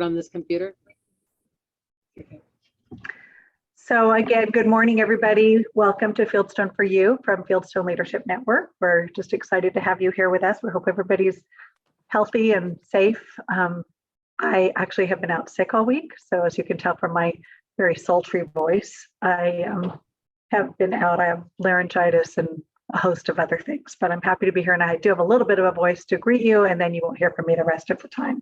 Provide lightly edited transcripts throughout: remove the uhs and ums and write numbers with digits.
put on this computer. Okay. So again, good morning, everybody. Welcome to Fieldstone4U from Fieldstone Leadership Network. We're just excited to have you here with us. We hope everybody's healthy and safe. I actually have been out sick all week. So as you can tell from my very sultry voice, I have been out. I have laryngitis and a host of other things, but I'm happy to be here. And I do have a little bit of a voice to greet you, and then you won't hear from me the rest of the time.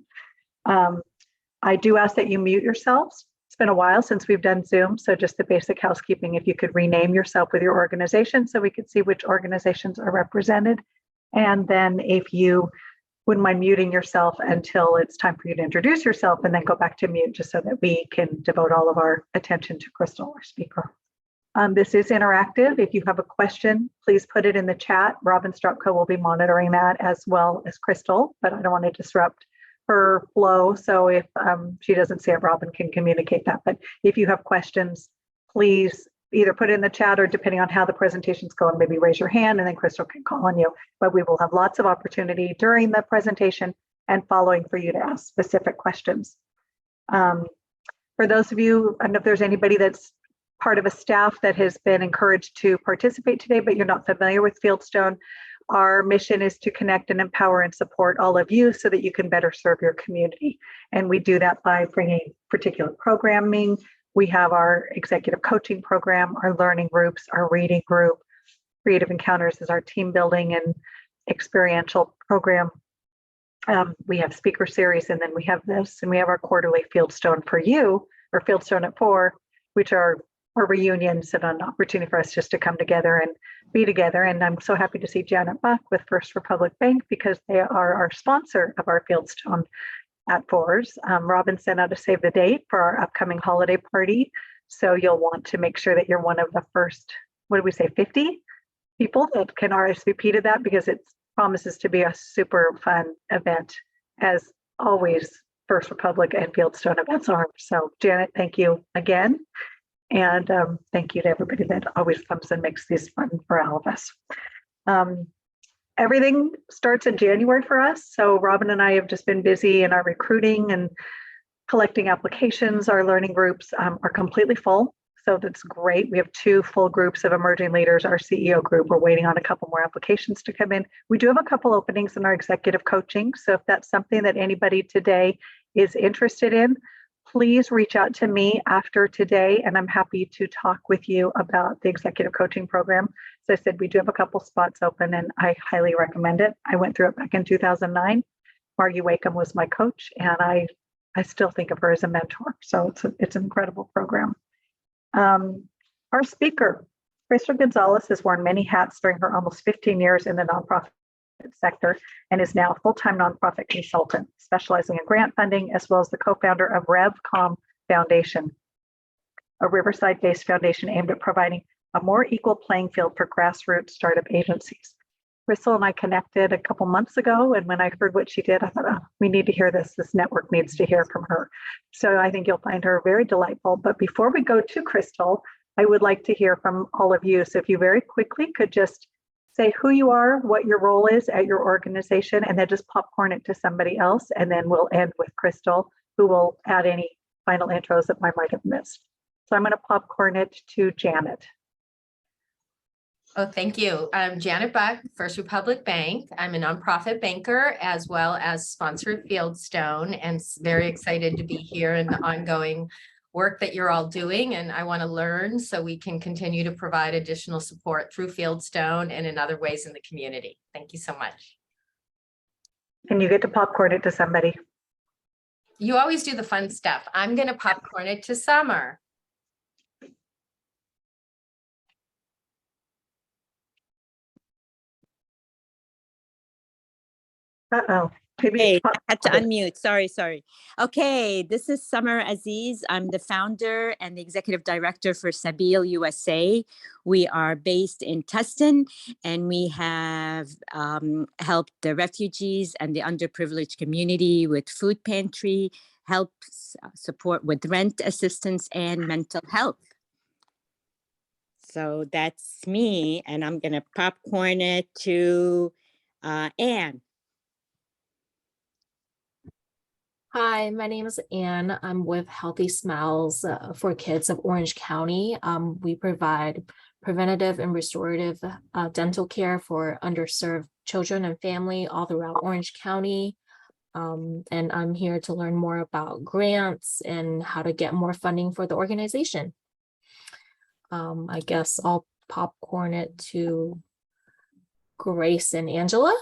I do ask that you mute yourselves. It's been a while since we've done Zoom, so just the basic housekeeping, if you could rename yourself with your organization so we could see which organizations are represented. And then if you wouldn't mind muting yourself until it's time for you to introduce yourself, and then go back to mute just so that we can devote all of our attention to Crystal, our speaker. This is interactive. If you have a question, please put it in the chat. Robin Stropko will be monitoring that as well as Crystal, but I don't want to disrupt her flow. So if she doesn't see it, Robin can communicate that. But if you have questions, please either put it in the chat or depending on how the presentation's going, maybe raise your hand and then Crystal can call on you. But we will have lots of opportunity during the presentation and following for you to ask specific questions. For those of you, I don't know if there's anybody that's part of a staff that has been encouraged to participate today, but you're not familiar with Fieldstone. Our mission is to connect and empower and support all of you so that you can better serve your community. And we do that by bringing particular programming. We have our executive coaching program, our learning groups, our reading group. Creative Encounters is our team building and experiential program. We have speaker series, and then we have this, and we have our quarterly Fieldstone4U, or Fieldstone at 4, which are reunions and an opportunity for us just to come together and be together. And I'm so happy to see Janet Buck with First Republic Bank because they are our sponsor of our Fieldstone at 4s. Robin sent out a save the date for our upcoming holiday party. So you'll want to make sure that you're one of the first, what did we say, 50 people that can RSVP to that, because it promises to be a super fun event. As always, First Republic and Fieldstone events are. So Janet, thank you again. And thank you to everybody that always comes and makes these fun for all of us. Everything starts in January for us. So Robin and I have just been busy in our recruiting and collecting applications. Our learning groups are completely full. So that's great. We have 2 full groups of emerging leaders. Our CEO group, we're waiting on a couple more applications to come in. We do have a couple openings in our executive coaching. So if that's something that anybody today is interested in, please reach out to me after today, and I'm happy to talk with you about the executive coaching program. As I said, we do have a couple spots open, and I highly recommend it. I went through it back in 2009. Margie Wakeham was my coach, and I still think of her as a mentor. So it's an incredible program. Our speaker, Crystal Gonzalez, has worn many hats during her almost 15 years in the nonprofit sector and is now a full-time nonprofit consultant specializing in grant funding, as well as the co-founder of RevCom Foundation, a Riverside-based foundation aimed at providing a more equal playing field for grassroots startup agencies. Crystal and I connected a couple months ago, and when I heard what she did, I thought, oh, we need to hear this. This network needs to hear from her. So I think you'll find her very delightful. But before we go to Crystal, I would like to hear from all of you. So if you very quickly could just say who you are, what your role is at your organization, and then just popcorn it to somebody else. And then we'll end with Crystal, who will add any final intros that I might have missed. So I'm going to popcorn it to Janet. Oh, thank you. I'm Janet Buck, First Republic Bank. I'm a nonprofit banker as well as sponsor of Fieldstone, and very excited to be here in the ongoing work that you're all doing. And I want to learn so we can continue to provide additional support through Fieldstone and in other ways in the community. Thank you so much. And you get to popcorn it to somebody. You always do the fun stuff. I'm going to popcorn it to Summer. Uh-oh. Hey, I had to unmute. Sorry. Okay, this is Summer Aziz. I'm the founder and the executive director for Sabil USA. We are based in Tustin, and we have helped the refugees and the underprivileged community with food pantry, helps support with rent assistance and mental health. So that's me, and I'm going to popcorn it to Anne. Hi, my name is Anne. I'm with Healthy Smiles for Kids of Orange County. We provide preventative and restorative dental care for underserved children and family all throughout Orange County. And I'm here to learn more about grants and how to get more funding for the organization. I guess I'll popcorn it to Grace and Angela.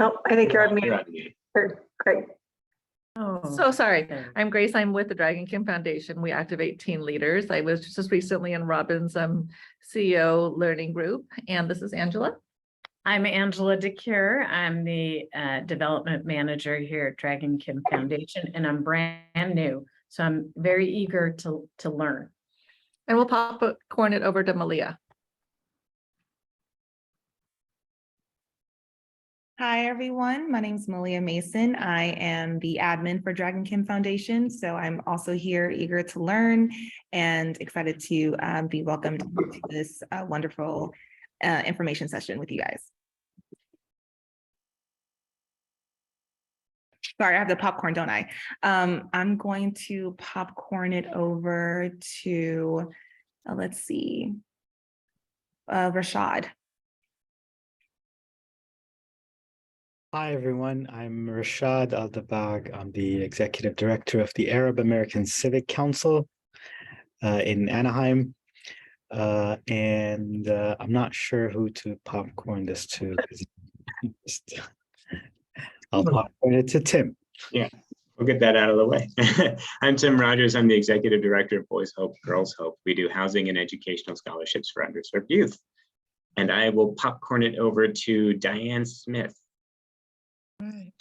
Oh, I think you're on You're mute. on mute. Great. So sorry, I'm Grace. I'm with the Dragon Kim Foundation. We activate teen leaders. I was just recently in Robin's CEO learning group, and this is Angela. I'm Angela DeCure. I'm the development manager here at Dragon Kim Foundation, and I'm brand new. So I'm very eager to learn. And we'll popcorn it over to Malia. Hi, everyone. My name is Malia Mason. I am the admin for Dragon Kim Foundation. So I'm also here eager to learn and excited to be welcomed to this wonderful information session with you guys. Sorry, I have the popcorn, don't I? I'm going to popcorn it over to, let's see, Rashad. Hi, everyone. I'm Rashad Aldabag. I'm the Executive Director of the Arab American Civic Council in Anaheim. And I'm not sure who to popcorn this to. I'll popcorn it to Tim. Yeah, we'll get that out of the way. I'm Tim Rogers. I'm the Executive Director of Boys Hope, Girls Hope. We do housing and educational scholarships for underserved youth. And I will popcorn it over to Diane Smith. Right.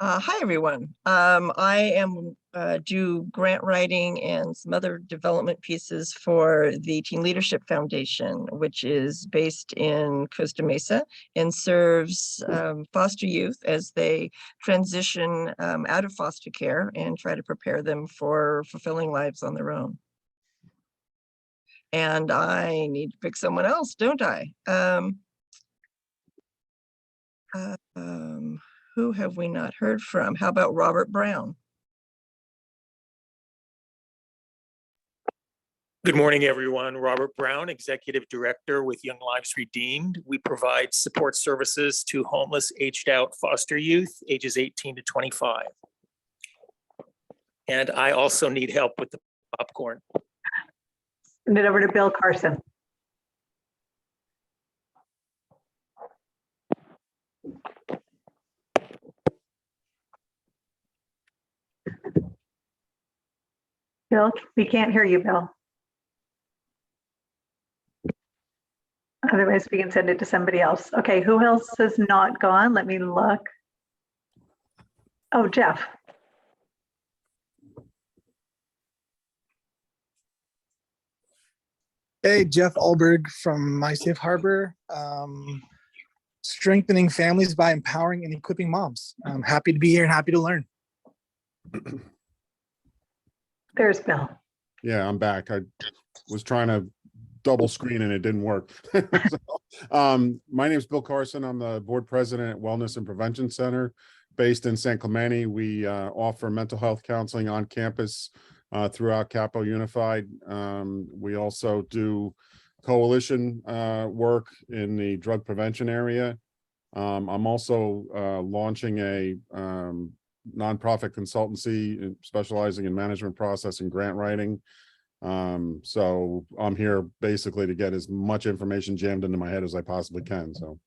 Hi, everyone. I am do grant writing and some other development pieces for the Teen Leadership Foundation, which is based in Costa Mesa and serves foster youth as they transition out of foster care and try to prepare them for fulfilling lives on their own. And I need to pick someone else, don't I? Who have we not heard from? How about Robert Brown? Good morning, everyone. Robert Brown, Executive Director with Young Lives Redeemed. We provide support services to homeless, aged out foster youth, ages 18 to 25. And I also need help with the popcorn. Send it over to Bill Carson. Bill, we can't hear you, Bill. Otherwise, we can send it to somebody else. Okay, who else has not gone? Let me look. Oh, Jeff. Hey, Jeff Alberg from My Safe Harbor. Strengthening families by empowering and equipping moms. I'm happy to be here and happy to learn. There's Bill. Yeah, I'm back. I was trying to double screen and it didn't work. My name is Bill Carson. I'm the board president at Wellness and Prevention Center based in San Clemente. We offer mental health counseling on campus throughout Capo Unified. We also do coalition work in the drug prevention area. I'm also launching a nonprofit consultancy specializing in management process and grant writing. So I'm here basically to get as much information jammed into my head as I possibly can. So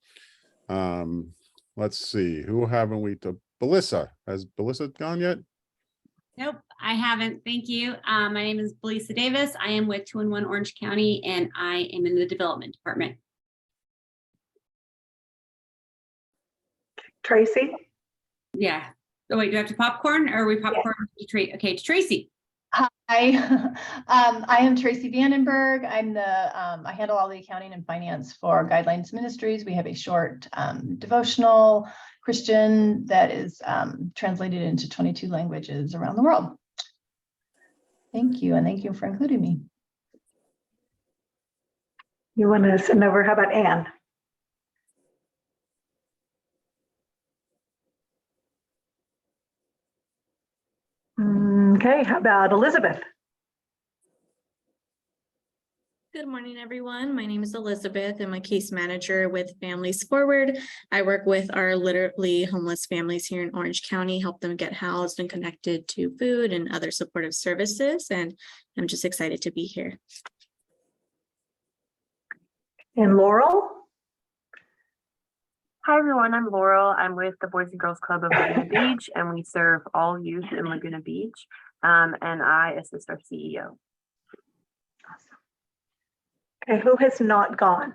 let's see, who haven't we to Belissa? Has Belissa gone yet? Nope, I haven't. Thank you. My name is Belissa Davis. I am with 2-in-1 Orange County and I am in the development department. Tracy? Yeah. Oh, wait, do I have to popcorn or are we popcorn? Yeah. Okay, it's Tracy. Hi, I am Tracy Vandenberg. I'm the, I handle all the accounting and finance for Guidelines Ministries. We have a short devotional Christian that is translated into 22 languages around the world. Thank you, and thank you for including me. You want to send over, how about Anne? Okay, how about Elizabeth? Good morning, everyone. My name is Elizabeth. I'm a case manager with Families Forward. I work with our literally homeless families here in Orange County, help them get housed and connected to food and other supportive services. And I'm just excited to be here. And Laurel? Hi, everyone. I'm Laurel. I'm with the Boys and Girls Club of Laguna Beach, and we serve all youth in Laguna Beach. And I assist our CEO. Okay, who has not gone?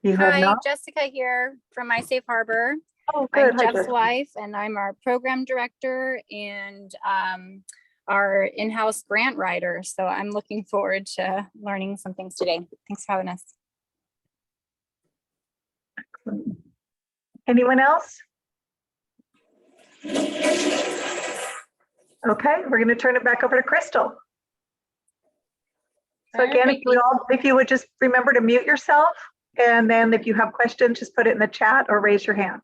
You have Hi, not? Jessica here from My Safe Harbor. Oh, good. I'm Hi, Jeff's Jessica. wife, and I'm our program director and our in-house grant writer. So I'm looking forward to learning some things today. Thanks for having us. Anyone else? Okay, we're going to turn it back over to Crystal. So again, if you would just remember to mute yourself, and then if you have questions, just put it in the chat or raise your hand.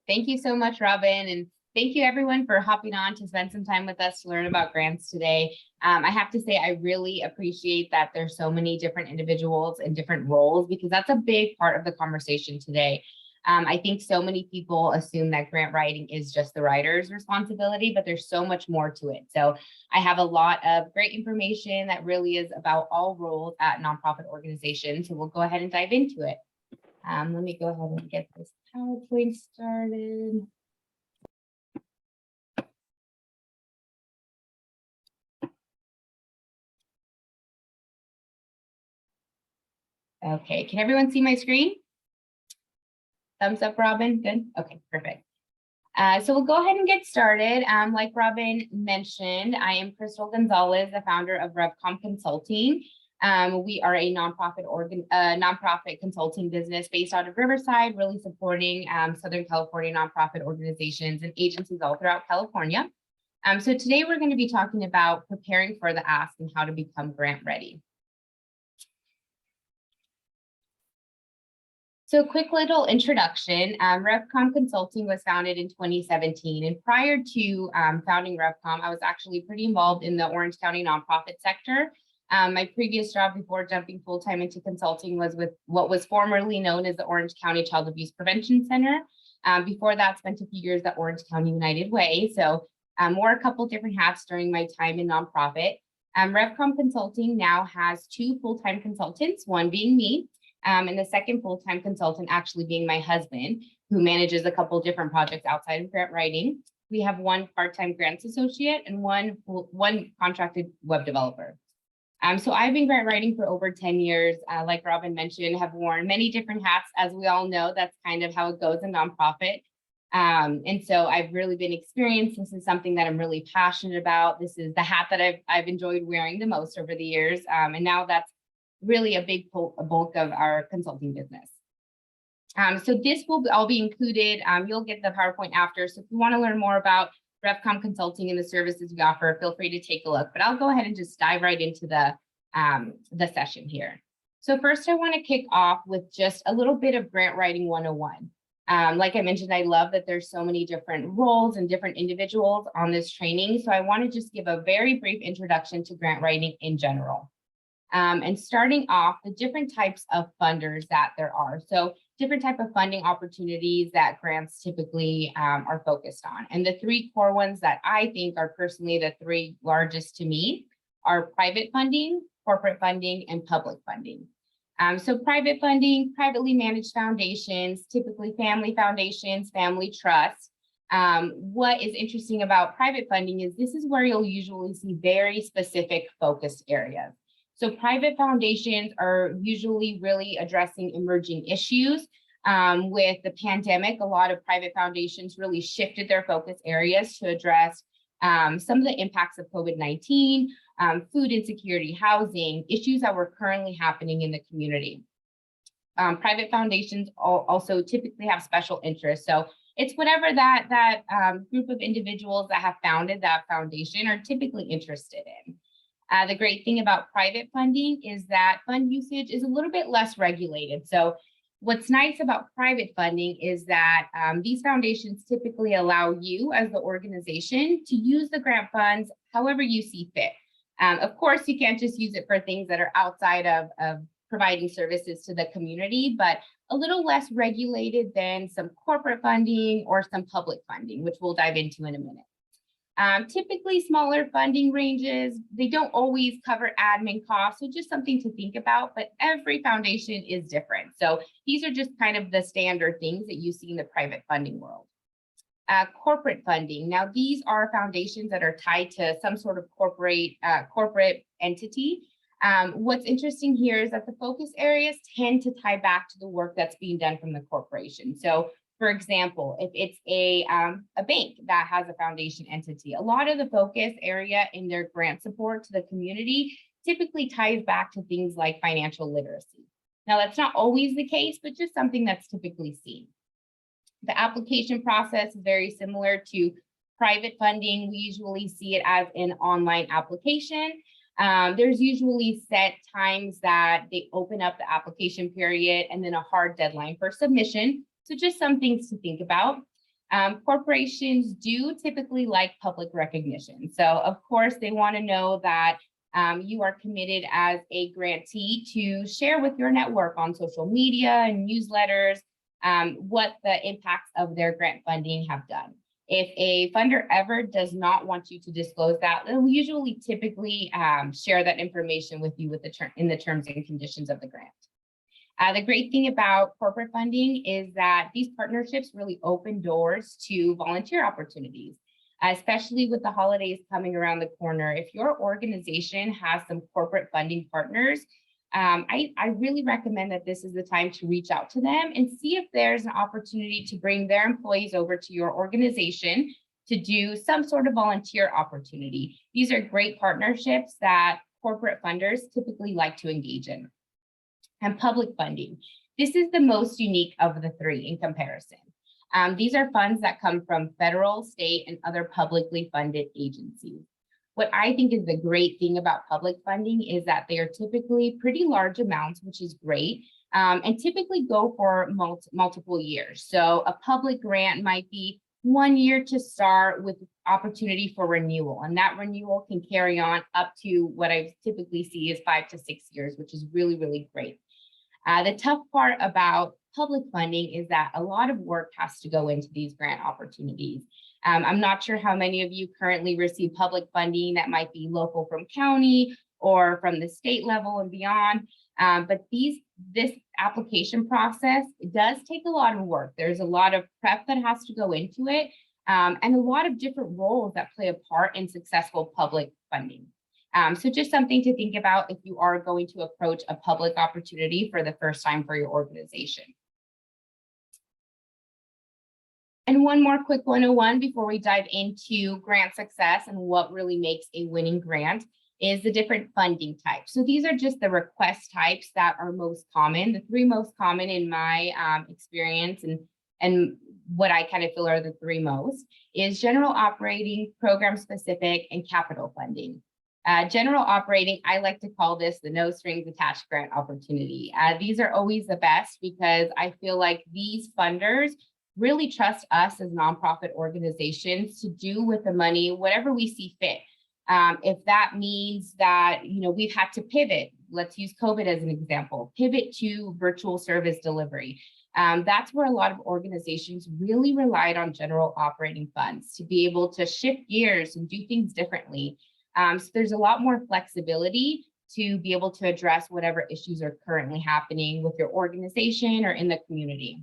Thank you so much, Robin. And thank you everyone for hopping on to spend some time with us to learn about grants today. I have to say, I really appreciate that there's so many different individuals in different roles, because that's a big part of the conversation today. I think so many people assume that grant writing is just the writer's responsibility, but there's so much more to it. So I have a lot of great information that really is about all roles at nonprofit organizations. So we'll go ahead and dive into it. Let me go ahead and get this PowerPoint started. Okay, can everyone see my screen? Thumbs up, Robin. Good. Okay, perfect. So we'll go ahead and get started. Like Robin mentioned, I am Crystal Gonzalez, the founder of RevCom Consulting. We are a nonprofit consulting business based out of Riverside, really supporting Southern California nonprofit organizations and agencies all throughout California. So today we're going to be talking about preparing for the ask and how to become grant ready. So a quick little introduction. RevCom Consulting was founded in 2017. And prior to founding RevCom, I was actually pretty involved in the Orange County nonprofit sector. My previous job before jumping full-time into consulting was with what was formerly known as the Orange County Child Abuse Prevention Center. Before that, spent a few years at Orange County United Way. So wore a couple different hats during my time in nonprofit. RevCom Consulting now has 2 full-time consultants, one being me, and the second full-time consultant actually being my husband, who manages a couple different projects outside of grant writing. We have 1 part-time grants associate and one contracted web developer. So I've been grant writing for over 10 years. Like Robin mentioned, have worn many different hats. As we all know, that's kind of how it goes in nonprofit. And so I've really been experienced. This is something that I'm really passionate about. This is the hat that I've enjoyed wearing the most over the years. And now that's really a big bulk of our consulting business. So this will all be included. You'll get the PowerPoint after. So if you want to learn more about RevCom Consulting and the services we offer, feel free to take a look. But I'll go ahead and just dive right into the session here. So first, I want to kick off with just a little bit of grant writing 101. Like I mentioned, I love that there's so many different roles and different individuals on this training. So I want to just give a very brief introduction to grant writing in general. And starting off, the different types of funders that there are. So different type of funding opportunities that grants typically are focused on. And the 3 core ones that I think are personally the 3 largest to me are private funding, corporate funding, and public funding. So private funding, privately managed foundations, typically family foundations, family trusts. What is interesting about private funding is this is where you'll usually see very specific focused areas. So private foundations are usually really addressing emerging issues. With the pandemic, a lot of private foundations really shifted their focus areas to address some of the impacts of COVID-19, food insecurity, housing, issues that were currently happening in the community. Private foundations also typically have special interests. So It's whatever that group of individuals that have founded that foundation are typically interested in. The great thing about private funding is that fund usage is a little bit less regulated. So what's nice about private funding is that these foundations typically allow you as the organization to use the grant funds however you see fit. Of course, you can't just use it for things that are outside of providing services to the community, but a little less regulated than some corporate funding or some public funding, which we'll dive into in a minute. Typically smaller funding ranges, they don't always cover admin costs, so just something to think about, but every foundation is different. So these are just kind of the standard things that you see in the private funding world. Corporate funding, now these are foundations that are tied to some sort of corporate entity. What's interesting here is that the focus areas tend to tie back to the work that's being done from the corporation. So for example, if it's a bank that has a foundation entity, a lot of the focus area in their grant support to the community typically ties back to things like financial literacy. Now, that's not always the case, but just something that's typically seen. The application process is very similar to private funding. We usually see it as an online application. There's usually set times that they open up the application period and then a hard deadline for submission. So just some things to think about. Corporations do typically like public recognition. So of course, they want to know that you are committed as a grantee to share with your network on social media and newsletters what the impacts of their grant funding have done. If a funder ever does not want you to disclose that, they'll usually typically share that information with you in the terms and conditions of the grant. The great thing about corporate funding is that these partnerships really open doors to volunteer opportunities, especially with the holidays coming around the corner. If your organization has some corporate funding partners, I really recommend that this is the time to reach out to them and see if there's an opportunity to bring their employees over to your organization to do some sort of volunteer opportunity. These are great partnerships that corporate funders typically like to engage in. And public funding. This is the most unique of the three in comparison. These are funds that come from federal, state, and other publicly funded agencies. What I think is the great thing about public funding is that they are typically pretty large amounts, which is great, and typically go for multiple years. So a public grant might be 1 year to start with opportunity for renewal, and that renewal can carry on up to what I typically see is 5 to 6 years, which is really, really great. The tough part about public funding is that a lot of work has to go into these grant opportunities. I'm not sure how many of you currently receive public funding that might be local from county or from the state level and beyond. But this application process, it does take a lot of work. There's a lot of prep that has to go into it, and a lot of different roles that play a part in successful public funding. So just something to think about if you are going to approach a public opportunity for the first time for your organization. And one more quick 101 before we dive into grant success and what really makes a winning grant is the different funding types. So these are just the request types that are most common. The three most common in my experience and what I kind of feel are the three most is general operating, program specific, and capital funding. General operating, I like to call this the no strings attached grant opportunity. These are always the best because I feel like these funders really trust us as nonprofit organizations to do with the money whatever we see fit. If that means that we've had to pivot, let's use COVID as an example, pivot to virtual service delivery. That's where a lot of organizations really relied on general operating funds to be able to shift gears and do things differently. So there's a lot more flexibility to be able to address whatever issues are currently happening with your organization or in the community.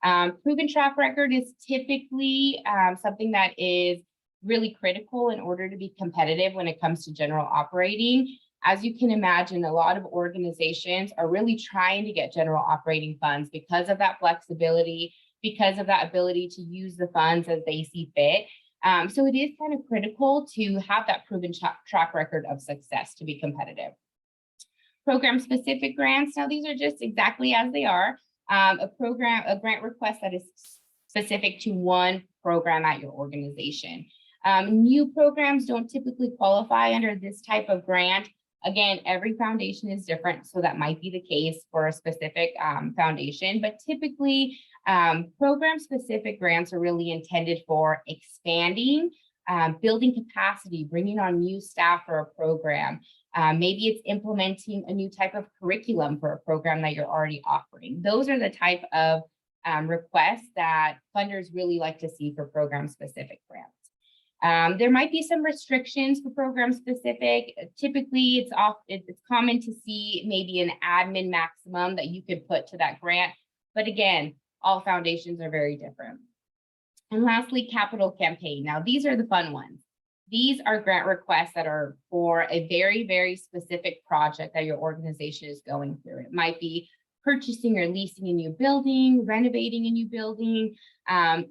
Proven track record is typically something that is really critical in order to be competitive when it comes to general operating. As you can imagine, a lot of organizations are really trying to get general operating funds because of that flexibility, because of that ability to use the funds as they see fit. So it is kind of critical to have that proven track record of success to be competitive. Program specific grants. Now these are just exactly as they are. A grant request that is specific to one program at your organization. New programs don't typically qualify under this type of grant. Again, every foundation is different, so that might be the case for a specific foundation, but typically program-specific grants are really intended for expanding, building capacity, bringing on new staff for a program. Maybe it's implementing a new type of curriculum for a program that you're already offering. Those are the type of requests that funders really like to see for program-specific grants. There might be some restrictions for program specific. Typically, it's common to see maybe an admin maximum that you could put to that grant. But again, all foundations are very different. And lastly, capital campaign. Now, these are the fun ones. These are grant requests that are for a very, very specific project that your organization is going through. It might be purchasing or leasing a new building, renovating a new building,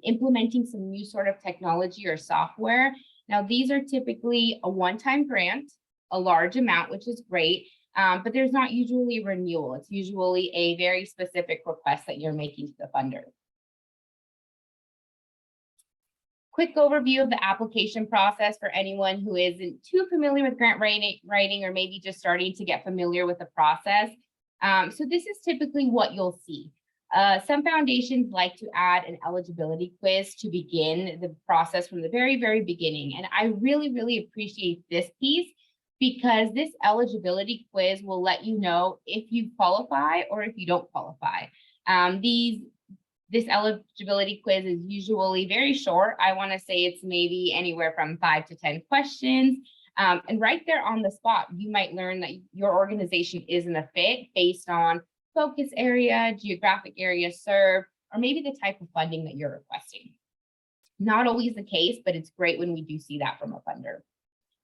implementing some new sort of technology or software. Now, these are typically a one-time grant, a large amount, which is great, but there's not usually a renewal. It's usually a very specific request that you're making to the funder. Quick overview of the application process for anyone who isn't too familiar with grant writing or maybe just starting to get familiar with the process. So this is typically what you'll see. Some foundations like to add an eligibility quiz to begin the process from the very, very beginning. And I really, really appreciate this piece because this eligibility quiz will let you know if you qualify or if you don't qualify. This eligibility quiz is usually very short. I want to say it's maybe anywhere from 5 to 10 questions. And right there on the spot, you might learn that your organization isn't a fit based on focus area, geographic area served, or maybe the type of funding that you're requesting. Not always the case, but it's great when we do see that from a funder.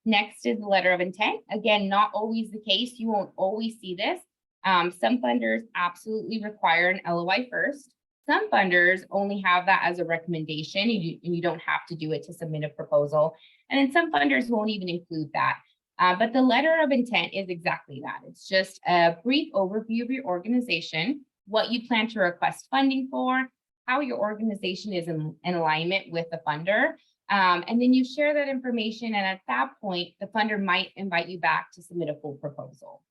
Next is the letter of intent. Again, not always the case. You won't always see this. Some funders absolutely require an LOI first. Some funders only have that as a recommendation, and you don't have to do it to submit a proposal. And then some funders won't even include that. But the letter of intent is exactly that. It's just a brief overview of your organization, what you plan to request funding for, how your organization is in alignment with the funder. And then you share that information. And at that point, the funder might invite you back to submit a full proposal.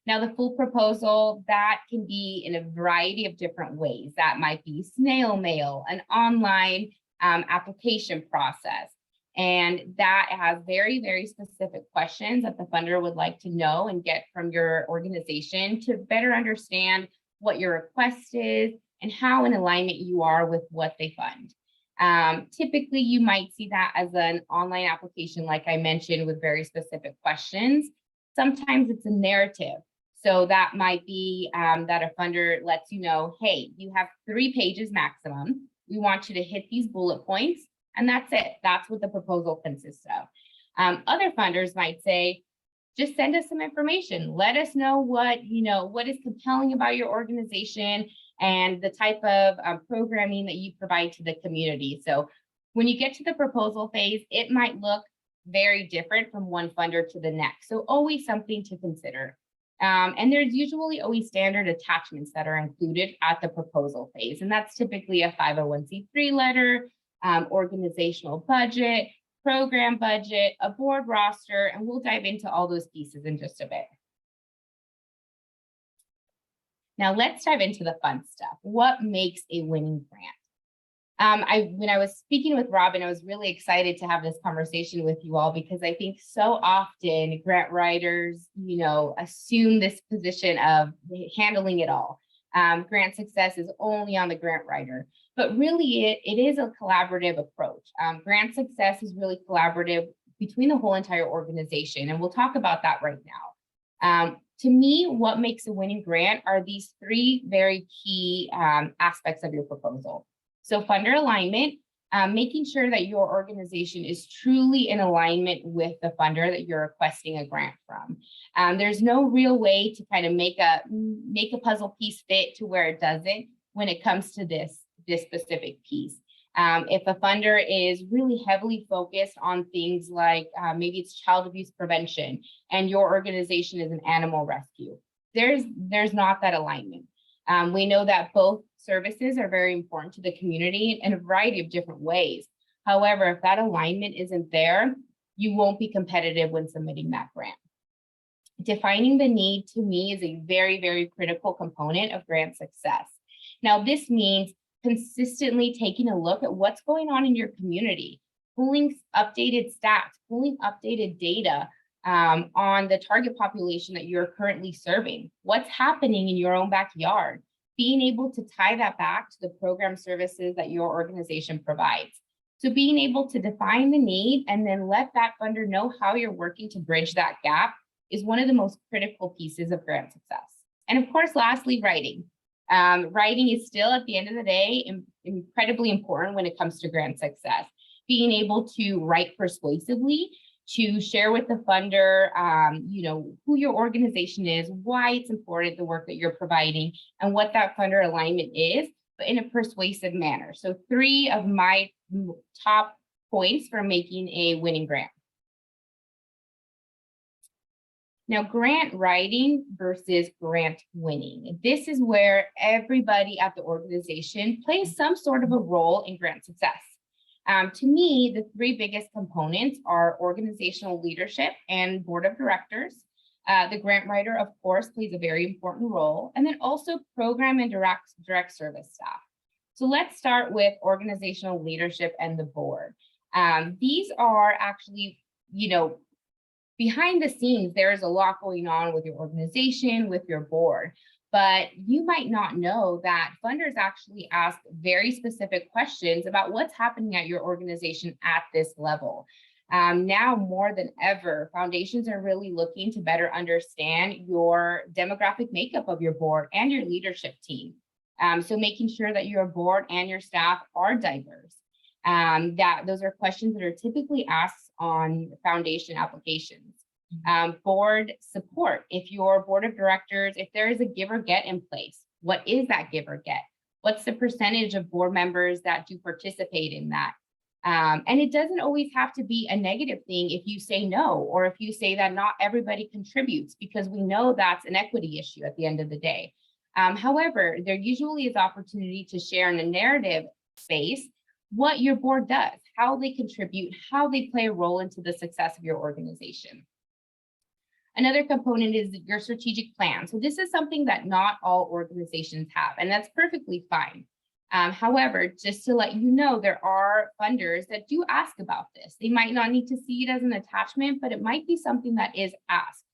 Now, the full proposal, that can be in a variety of different ways. That might be snail mail, an online application process. And that has very, very specific questions that the funder would like to know and get from your organization to better understand what your request is and how in alignment you are with what they fund. Typically, you might see that as an online application, like I mentioned, with very specific questions. Sometimes it's a narrative. So that might be that a funder lets you know, hey, you have 3 pages maximum. We want you to hit these bullet points, and that's it. That's what the proposal consists of. Other funders might say, just send us some information. Let us know what is compelling about your organization and the type of programming that you provide to the community. So when you get to the proposal phase, it might look very different from one funder to the next. So always something to consider. And there's usually always standard attachments that are included at the proposal phase. And that's typically a 501c3 letter, organizational budget, program budget, a board roster, and we'll dive into all those pieces in just a bit. Now let's dive into the fun stuff. What makes a winning grant? When I was speaking with Robin, I was really excited to have this conversation with you all because I think so often grant writers, assume this position of handling it all. Grant success is only on the grant writer, but really it is a collaborative approach. Grant success is really collaborative between the whole entire organization, and we'll talk about that right now. To me, what makes a winning grant are these 3 very key aspects of your proposal. So funder alignment, making sure that your organization is truly in alignment with the funder that you're requesting a grant from. There's no real way to kind of make a puzzle piece fit to where it doesn't when it comes to this specific piece. If a funder is really heavily focused on things like maybe it's child abuse prevention and your organization is an animal rescue, there's not that alignment. We know that both services are very important to the community in a variety of different ways. However, if that alignment isn't there, you won't be competitive when submitting that grant. Defining the need to me is a very, very critical component of grant success. Now, this means consistently taking a look at what's going on in your community, pulling updated stats, pulling updated data on the target population that you're currently serving, what's happening in your own backyard, being able to tie that back to the program services that your organization provides. So being able to define the need and then let that funder know how you're working to bridge that gap is one of the most critical pieces of grant success. And of course, lastly, writing. Writing is still, at the end of the day, incredibly important when it comes to grant success. Being able to write persuasively, to share with the funder, who your organization is, why it's important, the work that you're providing, and what that funder alignment is, but in a persuasive manner. So 3 of my top points for making a winning grant. Now, grant writing versus grant winning. This is where everybody at the organization plays some sort of a role in grant success. To me, the 3 biggest components are organizational leadership and board of directors. The grant writer, of course, plays a very important role, and then also program and direct service staff. So let's start with organizational leadership and the board. These are actually, behind the scenes, there is a lot going on with your organization, with your board. But you might not know that funders actually ask very specific questions about what's happening at your organization at this level. Now more than ever, foundations are really looking to better understand your demographic makeup of your board and your leadership team. So making sure that your board and your staff are diverse. Those are questions that are typically asked on foundation applications. Board support. If your board of directors, if there is a give or get in place, what is that give or get? What's the percentage of board members that do participate in that? And it doesn't always have to be a negative thing if you say no, or if you say that not everybody contributes, because we know that's an equity issue at the end of the day. However, there usually is opportunity to share in a narrative space what your board does, how they contribute, how they play a role into the success of your organization. Another component is your strategic plan. So this is something that not all organizations have, and that's perfectly fine. However, just to let you know, there are funders that do ask about this. They might not need to see it as an attachment, but it might be something that is asked.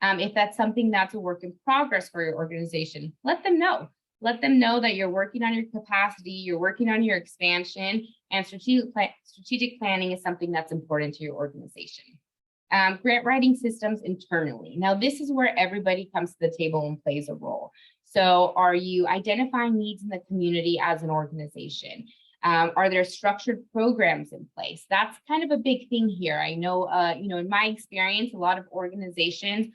If that's something that's a work in progress for your organization, let them know. Let them know that you're working on your capacity, you're working on your expansion, and strategic planning is something that's important to your organization. Grant writing systems internally. Now, this is where everybody comes to the table and plays a role. So are you identifying needs in the community as an organization? Are there structured programs in place? That's kind of a big thing here. I know, in my experience, a lot of organizations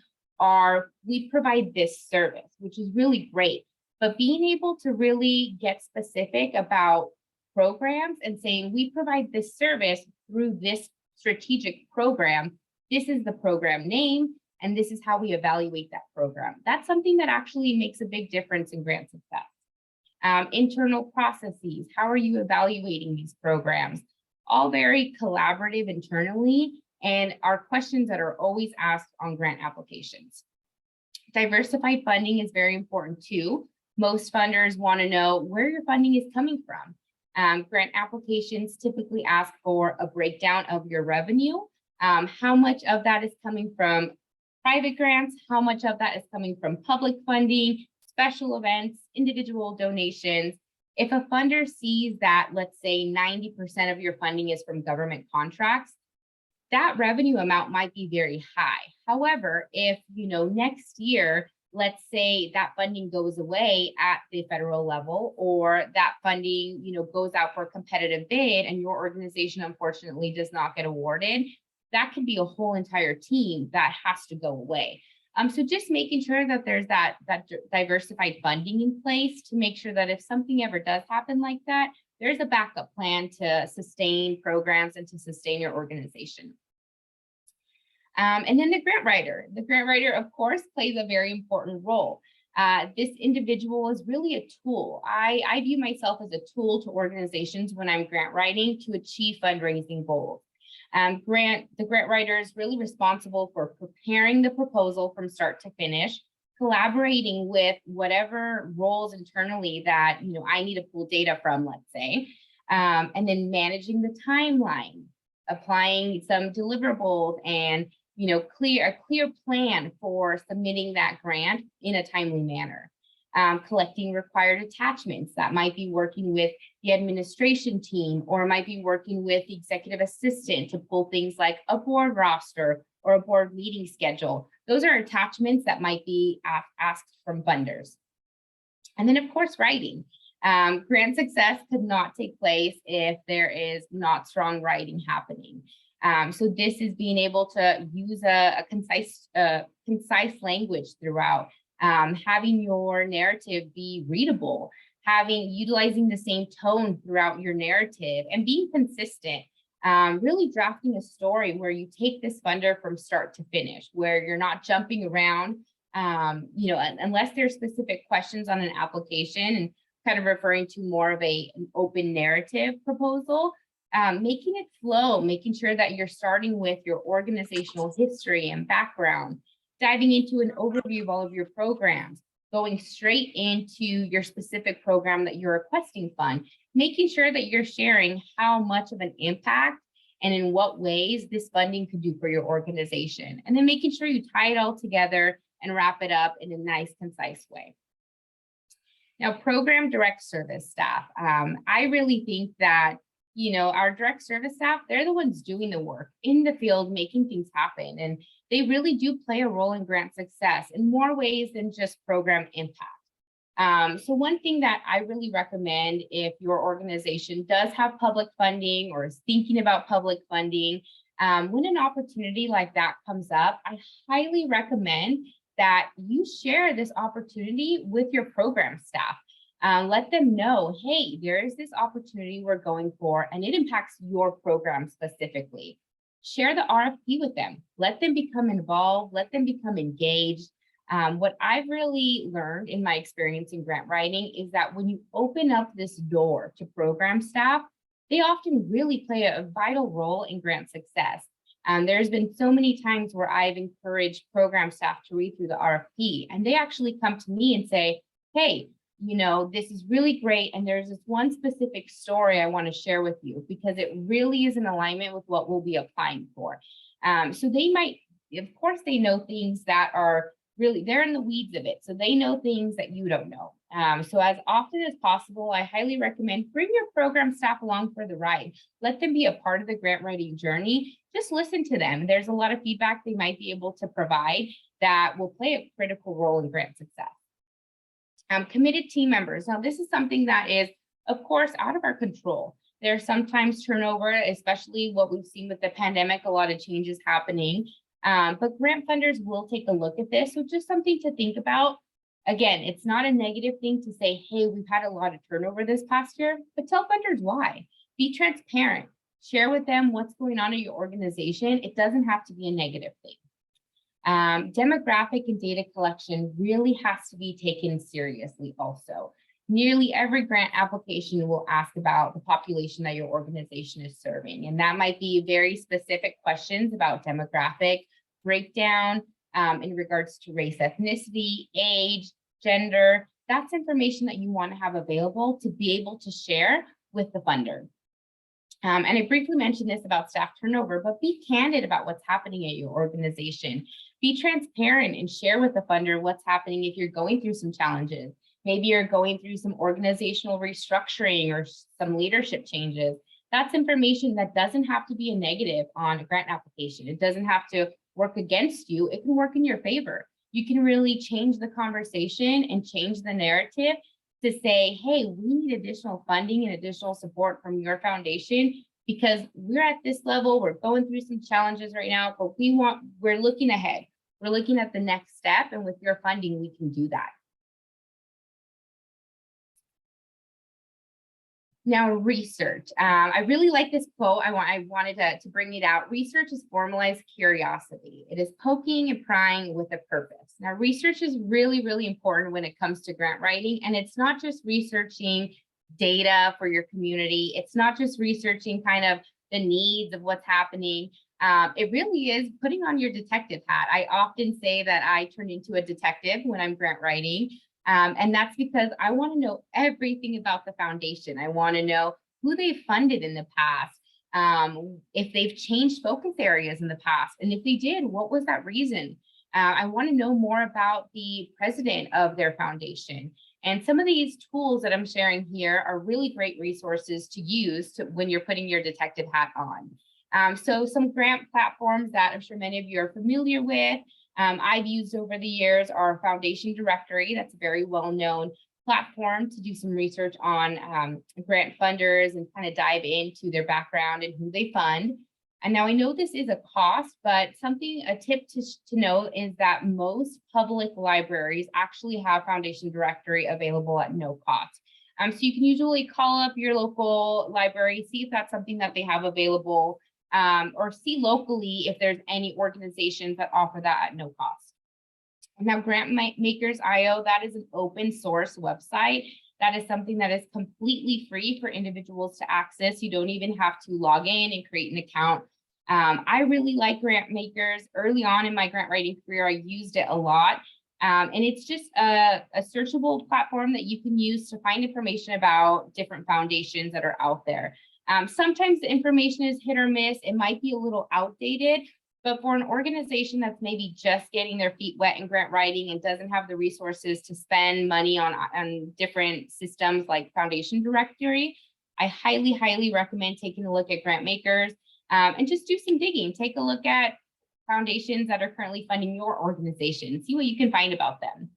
we provide this service, which is really great. But being able to really get specific about programs and saying, we provide this service through this strategic program, this is the program name, and this is how we evaluate that program. That's something that actually makes a big difference in grant success. Internal processes, how are you evaluating these programs? All very collaborative internally, and are questions that are always asked on grant applications. Diversified funding is very important too. Most funders want to know where your funding is coming from. Grant applications typically ask for a breakdown of your revenue. How much of that is coming from private grants? How much of that is coming from public funding, special events, individual donations? If a funder sees that, let's say 90% of your funding is from government contracts, that revenue amount might be very high. However, if next year, let's say that funding goes away at the federal level, or that funding goes out for a competitive bid and your organization unfortunately does not get awarded, that could be a whole entire team that has to go away. So just making sure that there's that diversified funding in place to make sure that if something ever does happen like that, there's a backup plan to sustain programs and to sustain your organization. And then the grant writer. The grant writer, of course, plays a very important role. This individual is really a tool. I view myself as a tool to organizations when I'm grant writing to achieve fundraising goals. The grant writer is really responsible for preparing the proposal from start to finish, collaborating with whatever roles internally that I need to pull data from, let's say, and then managing the timeline, applying some deliverables, and a clear plan for submitting that grant in a timely manner. Collecting required attachments that might be working with the administration team, or might be working with the executive assistant to pull things like a board roster or a board meeting schedule. Those are attachments that might be asked from funders. And then of course, writing. Grant success could not take place if there is not strong writing happening. So this is being able to use a concise language throughout, having your narrative be readable, utilizing the same tone throughout your narrative, and being consistent. Really drafting a story where you take this funder from start to finish, where you're not jumping around, unless there's specific questions on an application, and kind of referring to more of an open narrative proposal. Making it flow, making sure that you're starting with your organizational history and background, diving into an overview of all of your programs, going straight into your specific program that you're requesting fund, making sure that you're sharing how much of an impact and in what ways this funding could do for your organization, and then making sure you tie it all together and wrap it up in a nice, concise way. Now, program direct service staff. I really think that our direct service staff, they're the ones doing the work in the field, making things happen. And they really do play a role in grant success in more ways than just program impact. So one thing that I really recommend, if your organization does have public funding or is thinking about public funding, when an opportunity like that comes up, I highly recommend that you share this opportunity with your program staff. Let them know, hey, there is this opportunity we're going for, and it impacts your program specifically. Share the RFP with them. Let them become involved. Let them become engaged. What I've really learned in my experience in grant writing is that when you open up this door to program staff, they often really play a vital role in grant success. There's been so many times where I've encouraged program staff to read through the RFP, and they actually come to me and say, hey, this is really great, and there's this one specific story I want to share with you because it really is in alignment with what we'll be applying for. So they might, of course, they know things that are really, they're in the weeds of it. So they know things that you don't know. So as often as possible, I highly recommend bring your program staff along for the ride. Let them be a part of the grant writing journey. Just listen to them. There's a lot of feedback they might be able to provide that will play a critical role in grant success. Committed team members. Now, this is something that is, of course, out of our control. There's sometimes turnover, especially what we've seen with the pandemic, a lot of changes happening. But grant funders will take a look at this. So just something to think about. Again, it's not a negative thing to say, hey, we've had a lot of turnover this past year, but tell funders why. Be transparent. Share with them what's going on in your organization. It doesn't have to be a negative thing. Demographic and data collection really has to be taken seriously also. Nearly every grant application will ask about the population that your organization is serving. And that might be very specific questions about demographic breakdown in regards to race, ethnicity, age, gender. That's information that you want to have available to be able to share with the funder. And I briefly mentioned this about staff turnover, but be candid about what's happening at your organization. Be transparent and share with the funder what's happening if you're going through some challenges. Maybe you're going through some organizational restructuring or some leadership changes. That's information that doesn't have to be a negative on a grant application. It doesn't have to work against you. It can work in your favor. You can really change the conversation and change the narrative to say, hey, we need additional funding and additional support from your foundation because we're at this level, we're going through some challenges right now, but we're looking ahead. We're looking at the next step, and with your funding, we can do that. Now, research. I really like this quote. I wanted to bring it out. Research is formalized curiosity. It is poking and prying with a purpose. Now, research is really, really important when it comes to grant writing, and it's not just researching data for your community. It's not just researching kind of the needs of what's happening. It really is putting on your detective hat. I often say that I turn into a detective when I'm grant writing. And that's because I want to know everything about the foundation. I want to know who they've funded in the past, if they've changed focus areas in the past, and if they did, what was that reason? I want to know more about the president of their foundation. And some of these tools that I'm sharing here are really great resources to use when you're putting your detective hat on. So some grant platforms that I'm sure many of you are familiar with, I've used over the years are Foundation Directory. That's a very well-known platform to do some research on grant funders and kind of dive into their background and who they fund. And now I know this is a cost, but a tip to know is that most public libraries actually have Foundation Directory available at no cost. So you can usually call up your local library, see if that's something that they have available, or see locally if there's any organizations that offer that at no cost. Now, GrantMakers.io, that is an open source website. That is something that is completely free for individuals to access. You don't even have to log in and create an account. I really like GrantMakers. Early on in my grant writing career, I used it a lot. And it's just a searchable platform that you can use to find information about different foundations that are out there. Sometimes the information is hit or miss. It might be a little outdated, but for an organization that's maybe just getting their feet wet in grant writing and doesn't have the resources to spend money on different systems like Foundation Directory, I highly, highly recommend taking a look at GrantMakers and just do some digging. Take a look at foundations that are currently funding your organization, see what you can find about them.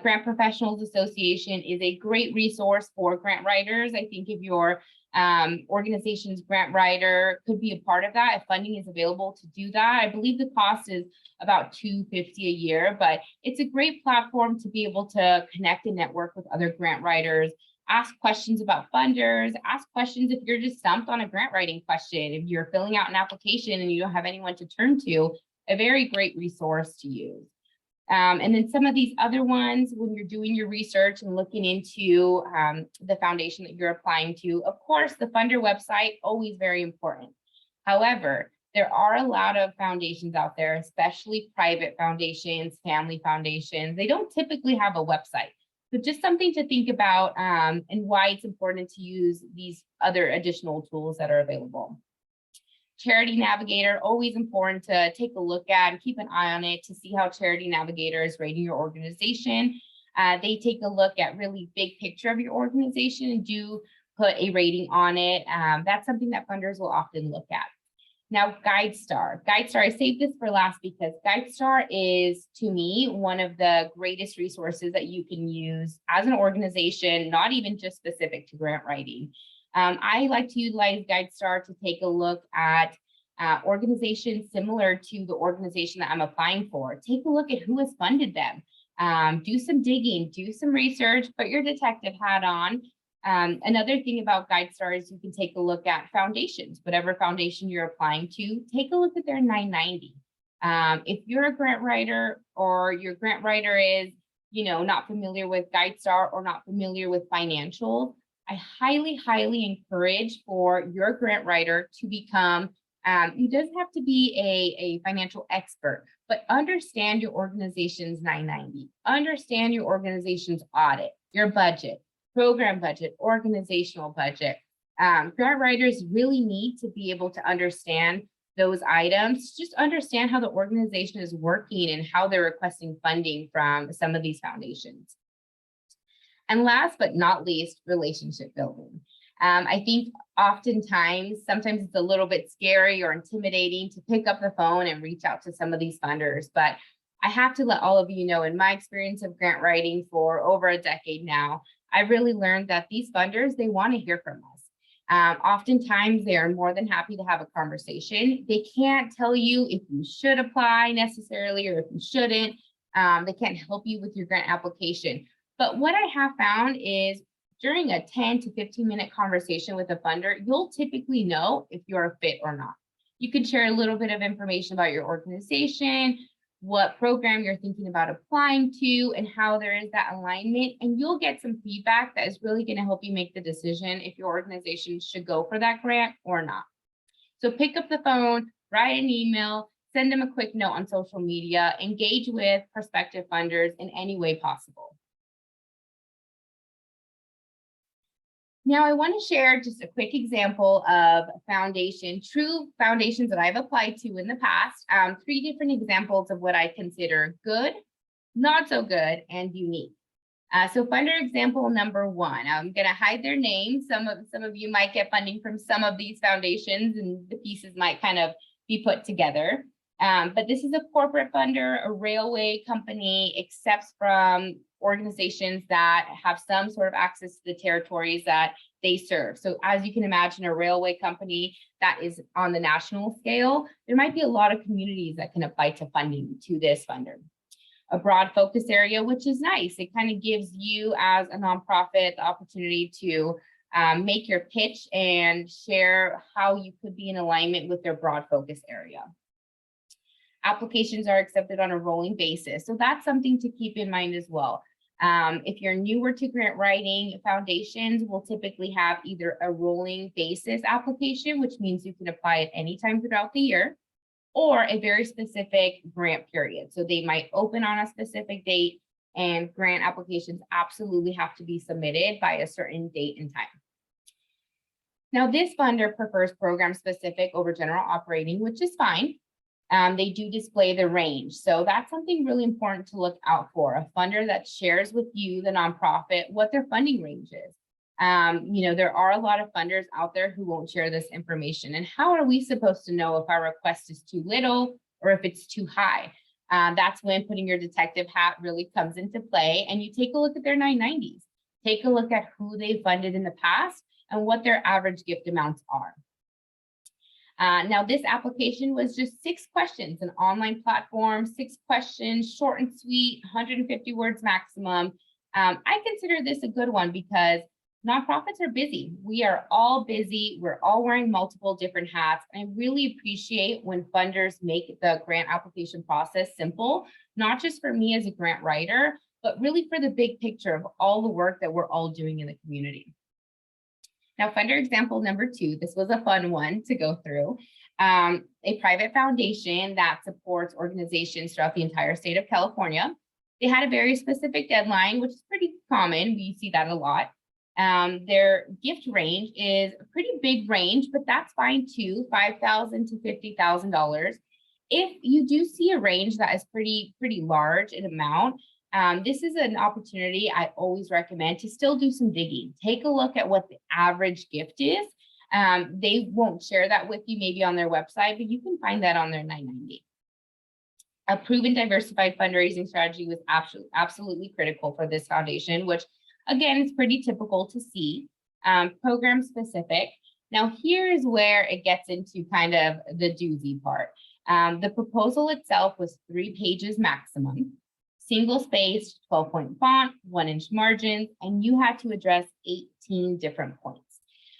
Grant Professionals Association is a great resource for grant writers. I think if your organization's grant writer could be a part of that, if funding is available to do that. I believe the cost is about $250 a year, but it's a great platform to be able to connect and network with other grant writers, ask questions about funders, ask questions if you're just stumped on a grant writing question, if you're filling out an application and you don't have anyone to turn to, a very great resource to use. And then some of these other ones, when you're doing your research and looking into the foundation that you're applying to, of course, the funder website, always very important. However, there are a lot of foundations out there, especially private foundations, family foundations. They don't typically have a website. So just something to think about and why it's important to use these other additional tools that are available. Charity Navigator, always important to take a look at and keep an eye on it to see how Charity Navigator is rating your organization. They take a look at really big picture of your organization and do put a rating on it. That's something that funders will often look at. Now, GuideStar. GuideStar, I saved this for last because GuideStar is, to me, one of the greatest resources that you can use as an organization, not even just specific to grant writing. I like to utilize GuideStar to take a look at organizations similar to the organization that I'm applying for. Take a look at who has funded them. Do some digging, do some research, put your detective hat on. Another thing about GuideStar is you can take a look at foundations, whatever foundation you're applying to, take a look at their 990. If you're a grant writer or your grant writer is, not familiar with GuideStar or not familiar with financials, I highly, highly encourage for your grant writer to become, it doesn't have to be a financial expert, but understand your organization's 990, understand your organization's audit, your budget, program budget, organizational budget. Grant writers really need to be able to understand those items, just understand how the organization is working and how they're requesting funding from some of these foundations. And last but not least, relationship building. I think oftentimes, sometimes it's a little bit scary or intimidating to pick up the phone and reach out to some of these funders, but I have to let all of you know, in my experience of grant writing for over a decade now, I really learned that these funders, they want to hear from us. Oftentimes, they are more than happy to have a conversation. They can't tell you if you should apply necessarily or if you shouldn't. They can't help you with your grant application. But what I have found is during a 10 to 15-minute conversation with a funder, you'll typically know if you're a fit or not. You can share a little bit of information about your organization, what program you're thinking about applying to, and how there is that alignment. And you'll get some feedback that is really going to help you make the decision if your organization should go for that grant or not. So pick up the phone, write an email, send them a quick note on social media, engage with prospective funders in any way possible. Now, I want to share just a quick example of true foundations that I've applied to in the past. 3 different examples of what I consider good, not so good, and unique. So funder example number 1, I'm going to hide their names. Some of you might get funding from some of these foundations, and the pieces might kind of be put together. But this is a corporate funder, a railway company, accepts from organizations that have some sort of access to the territories that they serve. So as you can imagine, a railway company that is on the national scale, there might be a lot of communities that can apply to funding to this funder. A broad focus area, which is nice. It kind of gives you as a nonprofit the opportunity to make your pitch and share how you could be in alignment with their broad focus area. Applications are accepted on a rolling basis. So that's something to keep in mind as well. If you're newer to grant writing, foundations will typically have either a rolling basis application, which means you can apply at any time throughout the year, or a very specific grant period. So they might open on a specific date, and grant applications absolutely have to be submitted by a certain date and time. Now, this funder prefers program specific over general operating, which is fine. They do display the range. So that's something really important to look out for, a funder that shares with you, the nonprofit, what their funding range is. There are a lot of funders out there who won't share this information. And how are we supposed to know if our request is too little or if it's too high? That's when putting your detective hat really comes into play, and you take a look at their 990s. Take a look at who they funded in the past and what their average gift amounts are. Now, this application was just 6 questions, an online platform, 6 questions, short and sweet, 150 words maximum. I consider this a good one because nonprofits are busy. We are all busy. We're all wearing multiple different hats. I really appreciate when funders make the grant application process simple, not just for me as a grant writer, but really for the big picture of all the work that we're all doing in the community. Now, funder example number 2, this was a fun one to go through. A private foundation that supports organizations throughout the entire state of California. They had a very specific deadline, which is pretty common. We see that a lot. Their gift range is a pretty big range, but that's fine too, $5,000 to $50,000. If you do see a range that is pretty large in amount, this is an opportunity I always recommend to still do some digging. Take a look at what the average gift is. They won't share that with you maybe on their website, but you can find that on their 990. A proven diversified fundraising strategy was absolutely critical for this foundation, which again, is pretty typical to see. Program specific. Now, here's where it gets into kind of the doozy part. The proposal itself was 3 pages maximum. Single spaced, 12-point font, 1-inch margins, and you had to address 18 different points.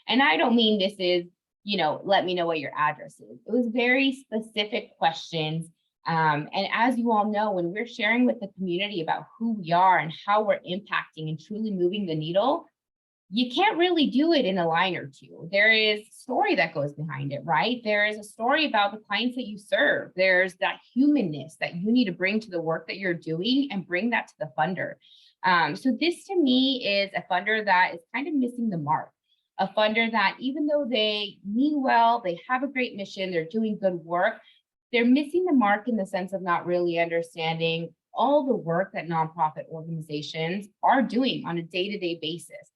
And I don't mean this is, let me know what your address is. It was very specific questions. And as you all know, when we're sharing with the community about who we are and how we're impacting and truly moving the needle, you can't really do it in a line or 2. There is a story that goes behind it, right? There is a story about the clients that you serve. There's that humanness that you need to bring to the work that you're doing and bring that to the funder. So this to me is a funder that is kind of missing the mark. A funder that even though they mean well, they have a great mission, they're doing good work, they're missing the mark in the sense of not really understanding all the work that nonprofit organizations are doing on a day-to-day basis.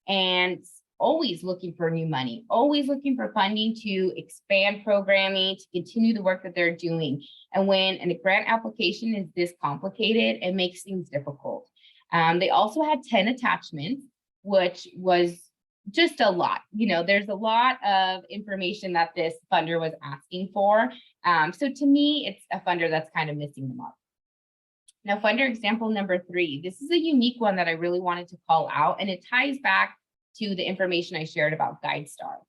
And always looking for new money, always looking for funding to expand programming, to continue the work that they're doing. And when a grant application is this complicated, it makes things difficult. They also had 10 attachments, which was just a lot. There's a lot of information that this funder was asking for. So to me, it's a funder that's kind of missing the mark. Now, funder example number 3, this is a unique one that I really wanted to call out, and it ties back to the information I shared about GuideStar.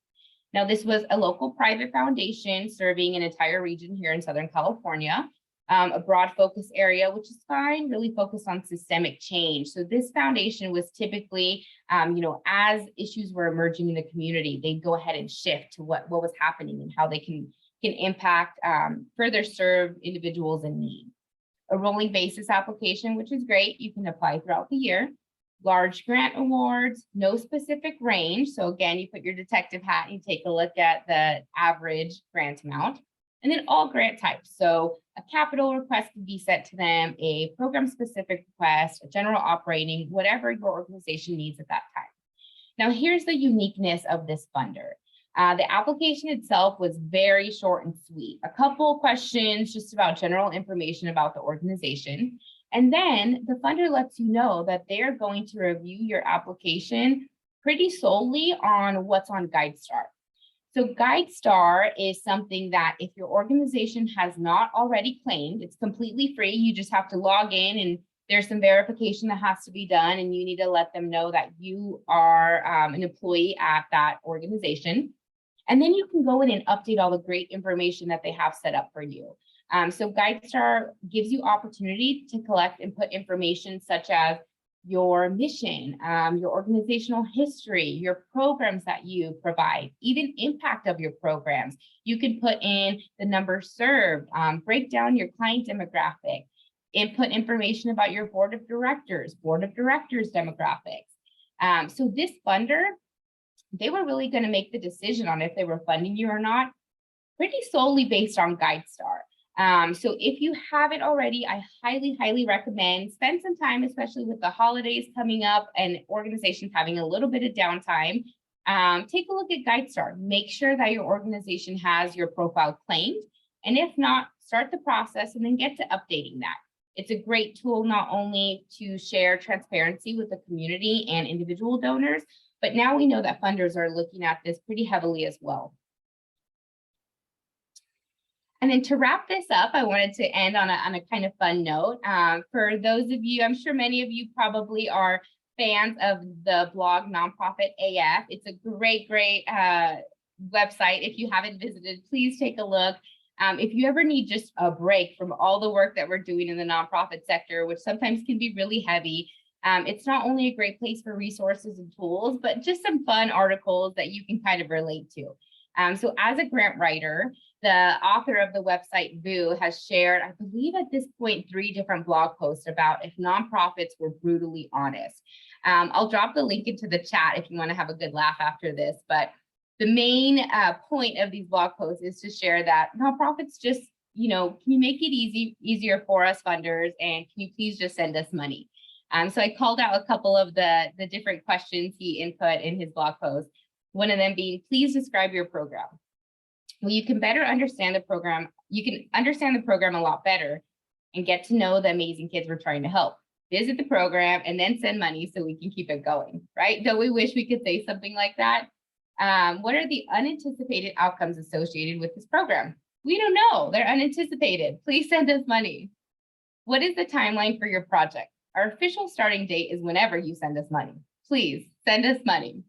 Now, this was a local private foundation serving an entire region here in Southern California. a broad focus area, which is fine, really focused on systemic change. So this foundation was typically, as issues were emerging in the community, they'd go ahead and shift to what was happening and how they can impact, further serve individuals in need. A rolling basis application, which is great. You can apply throughout the year. Large grant awards, no specific range. So again, you put your detective hat and you take a look at the average grant amount. And then all grant types. So a capital request can be sent to them, a program specific request, a general operating, whatever your organization needs at that time. Now, here's the uniqueness of this funder. The application itself was very short and sweet. A couple questions just about general information about the organization. And then the funder lets you know that they're going to review your application pretty solely on what's on GuideStar. So GuideStar is something that if your organization has not already claimed, it's completely free. You just have to log in and there's some verification that has to be done and you need to let them know that you are an employee at that organization. And then you can go in and update all the great information that they have set up for you. So GuideStar gives you opportunity to collect and put information such as your mission, your organizational history, your programs that you provide, even impact of your programs. You can put in the number served, break down your client demographic, input information about your board of directors demographics. So this funder, they were really going to make the decision on if they were funding you or not, pretty solely based on GuideStar. So if you haven't already, I highly, highly recommend spend some time, especially with the holidays coming up and organizations having a little bit of downtime. Take a look at GuideStar. Make sure that your organization has your profile claimed. And if not, start the process and then get to updating that. It's a great tool not only to share transparency with the community and individual donors, but now we know that funders are looking at this pretty heavily as well. And then to wrap this up, I wanted to end on a kind of fun note. For those of you, I'm sure many of you probably are fans of the blog Nonprofit AF. It's a great website. If you haven't visited, please take a look. If you ever need just a break from all the work that we're doing in the nonprofit sector, which sometimes can be really heavy, it's not only a great place for resources and tools, but just some fun articles that you can kind of relate to. So as a grant writer, the author of the website VU has shared, I believe at this point, 3 different blog posts about if nonprofits were brutally honest. I'll drop the link into the chat if you want to have a good laugh after this, but the main point of these blog posts is to share that nonprofits just, can you make it easier for us funders, and can you please just send us money? So I called out a couple of the different questions he input in his blog post. One of them being, please describe your program. Well, you can better understand the program. You can understand the program a lot better and get to know the amazing kids we're trying to help. Visit the program and then send money so we can keep it going, right? Don't we wish we could say something like that? What are the unanticipated outcomes associated with this program? We don't know. They're unanticipated. Please send us money. What is the timeline for your project? Our official starting date is whenever you send us money. Please send us money.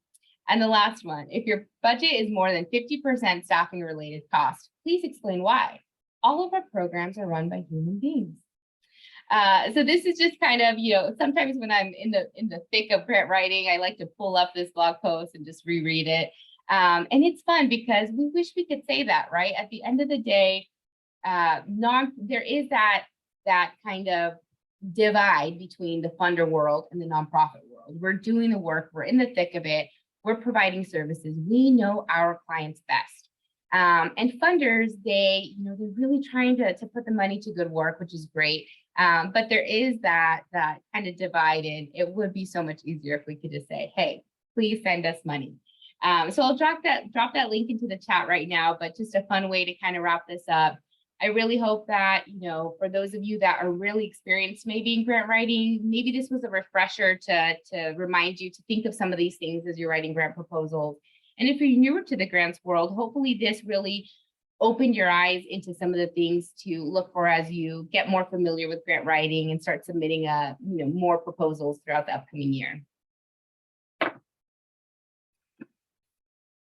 And the last one, if your budget is more than 50% staffing related costs, please explain why. All of our programs are run by human beings. So this is just kind of, sometimes when I'm in the thick of grant writing, I like to pull up this blog post and just reread it. And it's fun because we wish we could say that, right? At the end of the day, there is that kind of divide between the funder world and the nonprofit world. We're doing the work, we're in the thick of it. We're providing services. We know our clients best. And funders, they're really trying to put the money to good work, which is great. But there is that kind of divide, and it would be so much easier if we could just say, hey, please send us money. So I'll drop that link into the chat right now, but just a fun way to kind of wrap this up. I really hope that, for those of you that are really experienced maybe in grant writing, maybe this was a refresher to remind you to think of some of these things as you're writing grant proposals. And if you're newer to the grants world, hopefully this really opened your eyes into some of the things to look for as you get more familiar with grant writing and start submitting more proposals throughout the upcoming year.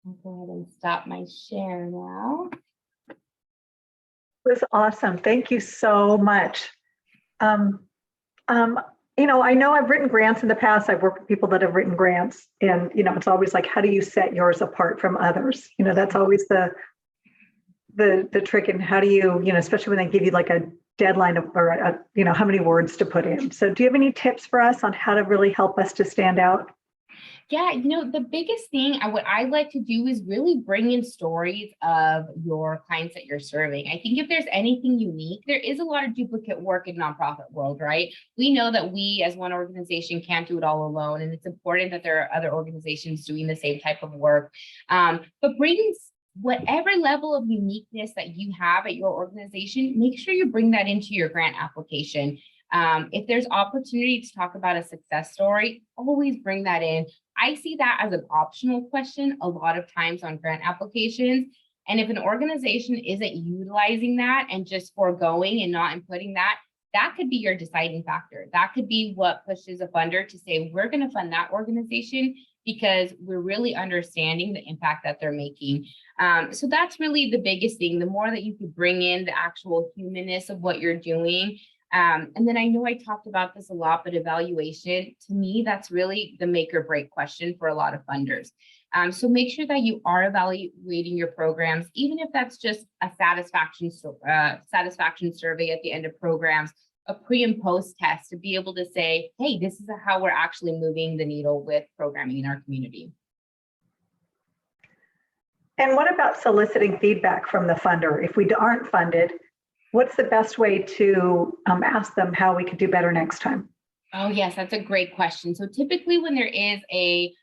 I'll go ahead and stop my share now. was awesome. Thank you so much. I know I've written grants in the past. I've worked with people that have written grants, and it's always like, how do you set yours apart from others? That's always the trick. And how do you, especially when they give you like a deadline of, or how many words to put in. So do you have any tips for us on how to really help us to stand out? Yeah, the biggest thing what I like to do is really bring in stories of your clients that you're serving. I think if there's anything unique, there is a lot of duplicate work in nonprofit world, right? We know that we as one organization can't do it all alone, and it's important that there are other organizations doing the same type of work. But bring whatever level of uniqueness that you have at your organization, make sure you bring that into your grant application. If there's opportunity to talk about a success story, always bring that in. I see that as an optional question a lot of times on grant applications. And if an organization isn't utilizing that and just foregoing and not inputting that, that could be your deciding factor. That could be what pushes a funder to say, we're going to fund that organization because we're really understanding the impact that they're making. So that's really the biggest thing. The more that you could bring in the actual humanness of what you're doing. And then I know I talked about this a lot, but evaluation, to me, that's really the make or break question for a lot of funders. So make sure that you are evaluating your programs, even if that's just a satisfaction survey at the end of programs, a pre and post test to be able to say, hey, this is how we're actually moving the needle with programming in our community. And what about soliciting feedback from the funder? If we aren't funded, what's the best way to ask them how we could do better next time? Oh, yes, that's a great question. So typically when there is a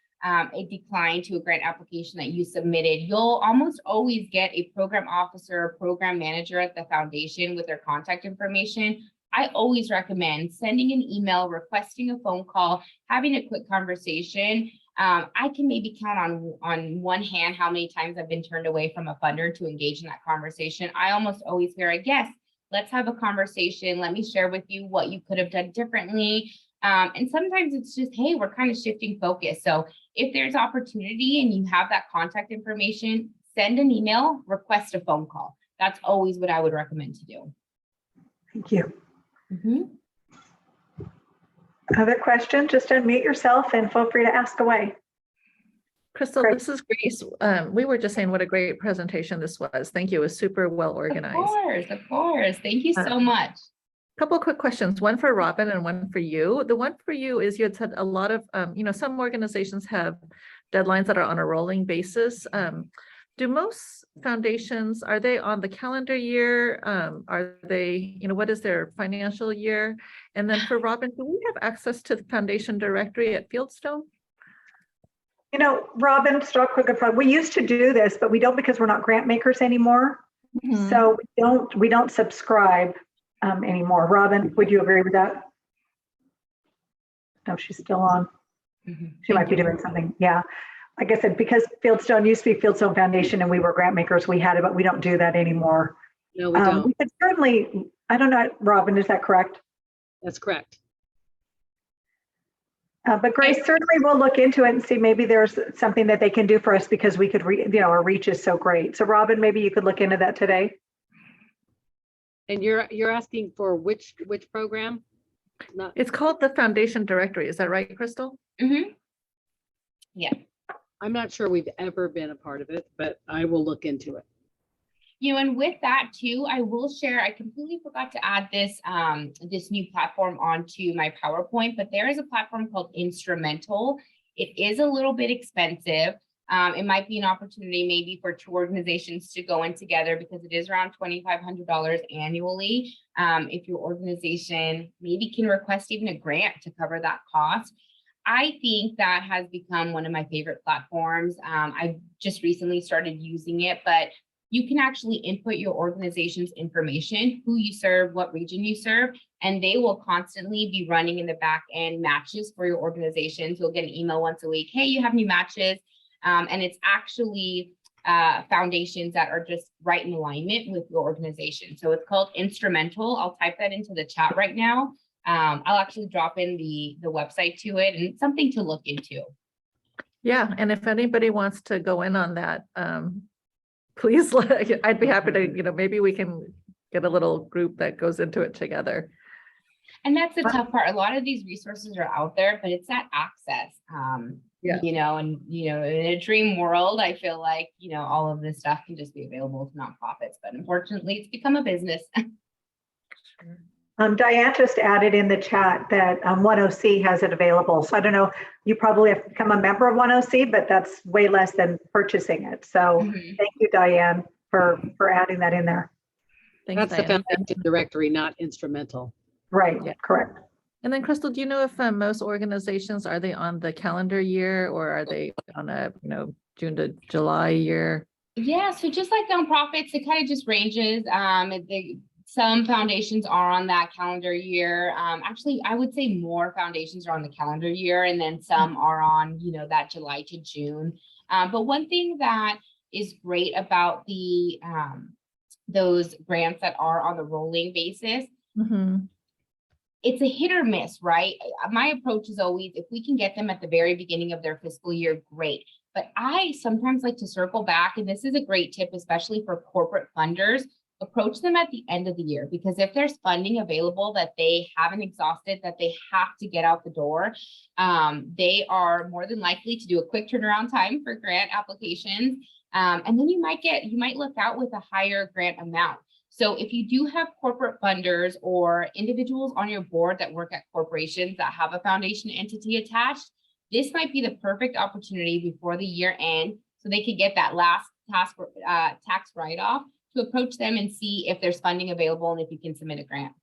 decline to a grant application that you submitted, you'll almost always get a program officer or program manager at the foundation with their contact information. I always recommend sending an email, requesting a phone call, having a quick conversation. I can maybe count on one hand how many times I've been turned away from a funder to engage in that conversation. I almost always hear a yes, let's have a conversation. Let me share with you what you could have done differently. And sometimes it's just, hey, we're kind of shifting focus. So if there's opportunity and you have that contact information, send an email, request a phone call. That's always what I would recommend to do. Thank you. Mm-hmm. Other questions? Just unmute yourself and feel free to ask away. Crystal, this is Grace. We were just saying what a great presentation this was. Thank you. It was super well organized. Of course. Thank you so much. Couple of quick questions, one for Robin and one for you. The one for you is you had said a lot of, some organizations have deadlines that are on a rolling basis. Do most foundations, are they on the calendar year? Are they, what is their financial year? And then for Robin, do we have access to the foundation directory at Fieldstone? Robin, we used to do this, but we don't because we're not grant makers anymore. Mm-hmm. So we don't subscribe anymore. Robin, would you agree with that? No, she's still on. Mm-hmm. She might be doing something. Yeah. Like I said, because Fieldstone used to be Fieldstone Foundation and we were grant makers, we had it, but we don't do that anymore. No, we don't. We could certainly, I don't know, Robin, is that correct? That's correct. But Grace, certainly we'll look into it and see maybe there's something that they can do for us because we could, our reach is so great. So Robin, maybe you could look into that today. And you're asking for which program? It's called the Foundation Directory. Is that right, Crystal? Mm-hmm. Yeah. I'm not sure we've ever been a part of it, but I will look into it. And with that too, I will share, I completely forgot to add this, this new platform onto my PowerPoint, but there is a platform called Instrumental. It is a little bit expensive. It might be an opportunity maybe for two organizations to go in together because it is around $2,500 annually. If your organization maybe can request even a grant to cover that cost. I think that has become one of my favorite platforms. I've just recently started using it, but you can actually input your organization's information, who you serve, what region you serve, and they will constantly be running in the back end matches for your organizations. You'll get an email once a week, hey, you have new matches. And it's actually foundations that are just right in alignment with your organization. So it's called Instrumental. I'll type that into the chat right now. I'll actually drop in the website to it and something to look into. Yeah, and if anybody wants to go in on that, please, I'd be happy to, maybe we can get a little group that goes into it together. And that's the tough part. A lot of these resources are out there, but it's that access. You know, and you know, in a dream world, I feel like, you know, all of this stuff can just be available to nonprofits, but unfortunately it's become a business. Diane just added in the chat that 10C has it available. So I don't know, you probably have become a member of 10C, but that's way less than purchasing it. So thank you, Diane, for adding that in there. Thanks, That's the Diane. foundation directory, not instrumental. Right, correct. And then Crystal, do you know if most organizations, are they on the calendar year or are they on a, you know, June to July year? Yeah, so just like nonprofits, it kind of just ranges. Some foundations are on that calendar year. Actually, I would say more foundations are on the calendar year, and then some are on, you know, that July to June. But one thing that is great about the those grants that are on the rolling basis, it's a hit or miss, right? My approach is always, if we can get them at the very beginning of their fiscal year, great. But I sometimes like to circle back, and this is a great tip, especially for corporate funders, approach them at the end of the year, because if there's funding available that they haven't exhausted, that they have to get out the door, they are more than likely to do a quick turnaround time for grant applications. And then you might look out with a higher grant amount. So if you do have corporate funders or individuals on your board that work at corporations that have a foundation entity attached, this might be the perfect opportunity before the year end, so they could get that last tax write-off, to approach them and see if there's funding available and if you can submit a grant.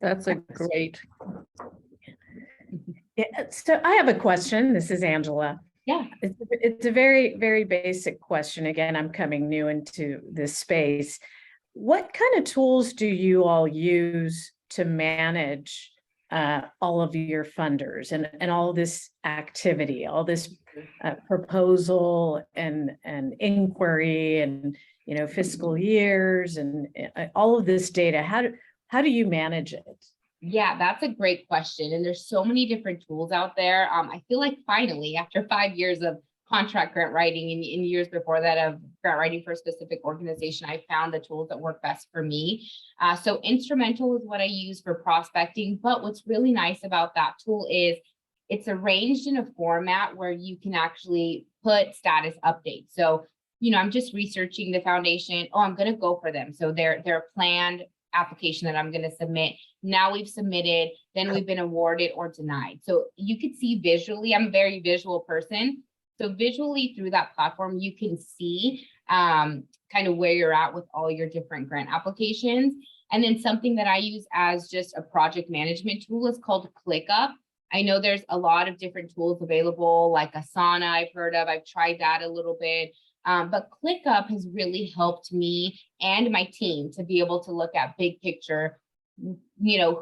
That's a great. Yeah, so I have a question. This is Angela. Yeah. It's a very, very basic question. Again, I'm coming new into this space. What kind of tools do you all use to manage all of your funders and all this activity, all this proposal and inquiry and, you know, fiscal years and all of this data? How do you manage it? Yeah, that's a great question. And there's so many different tools out there. I feel like finally, after 5 years of contract grant writing and in years before that of grant writing for a specific organization, I found the tools that work best for me. So Instrumental is what I use for prospecting. But what's really nice about that tool is it's arranged in a format where you can actually put status updates. So, you know, I'm just researching the foundation. Oh, I'm going to go for them. So their planned application that I'm going to submit. Now we've submitted, then we've been awarded or denied. So you could see visually, I'm a very visual person. So visually through that platform, you can see kind of where you're at with all your different grant applications. And then something that I use as just a project management tool is called ClickUp. I know there's a lot of different tools available, like Asana I've heard of. I've tried that a little bit. But ClickUp has really helped me and my team to be able to look at big picture, you know,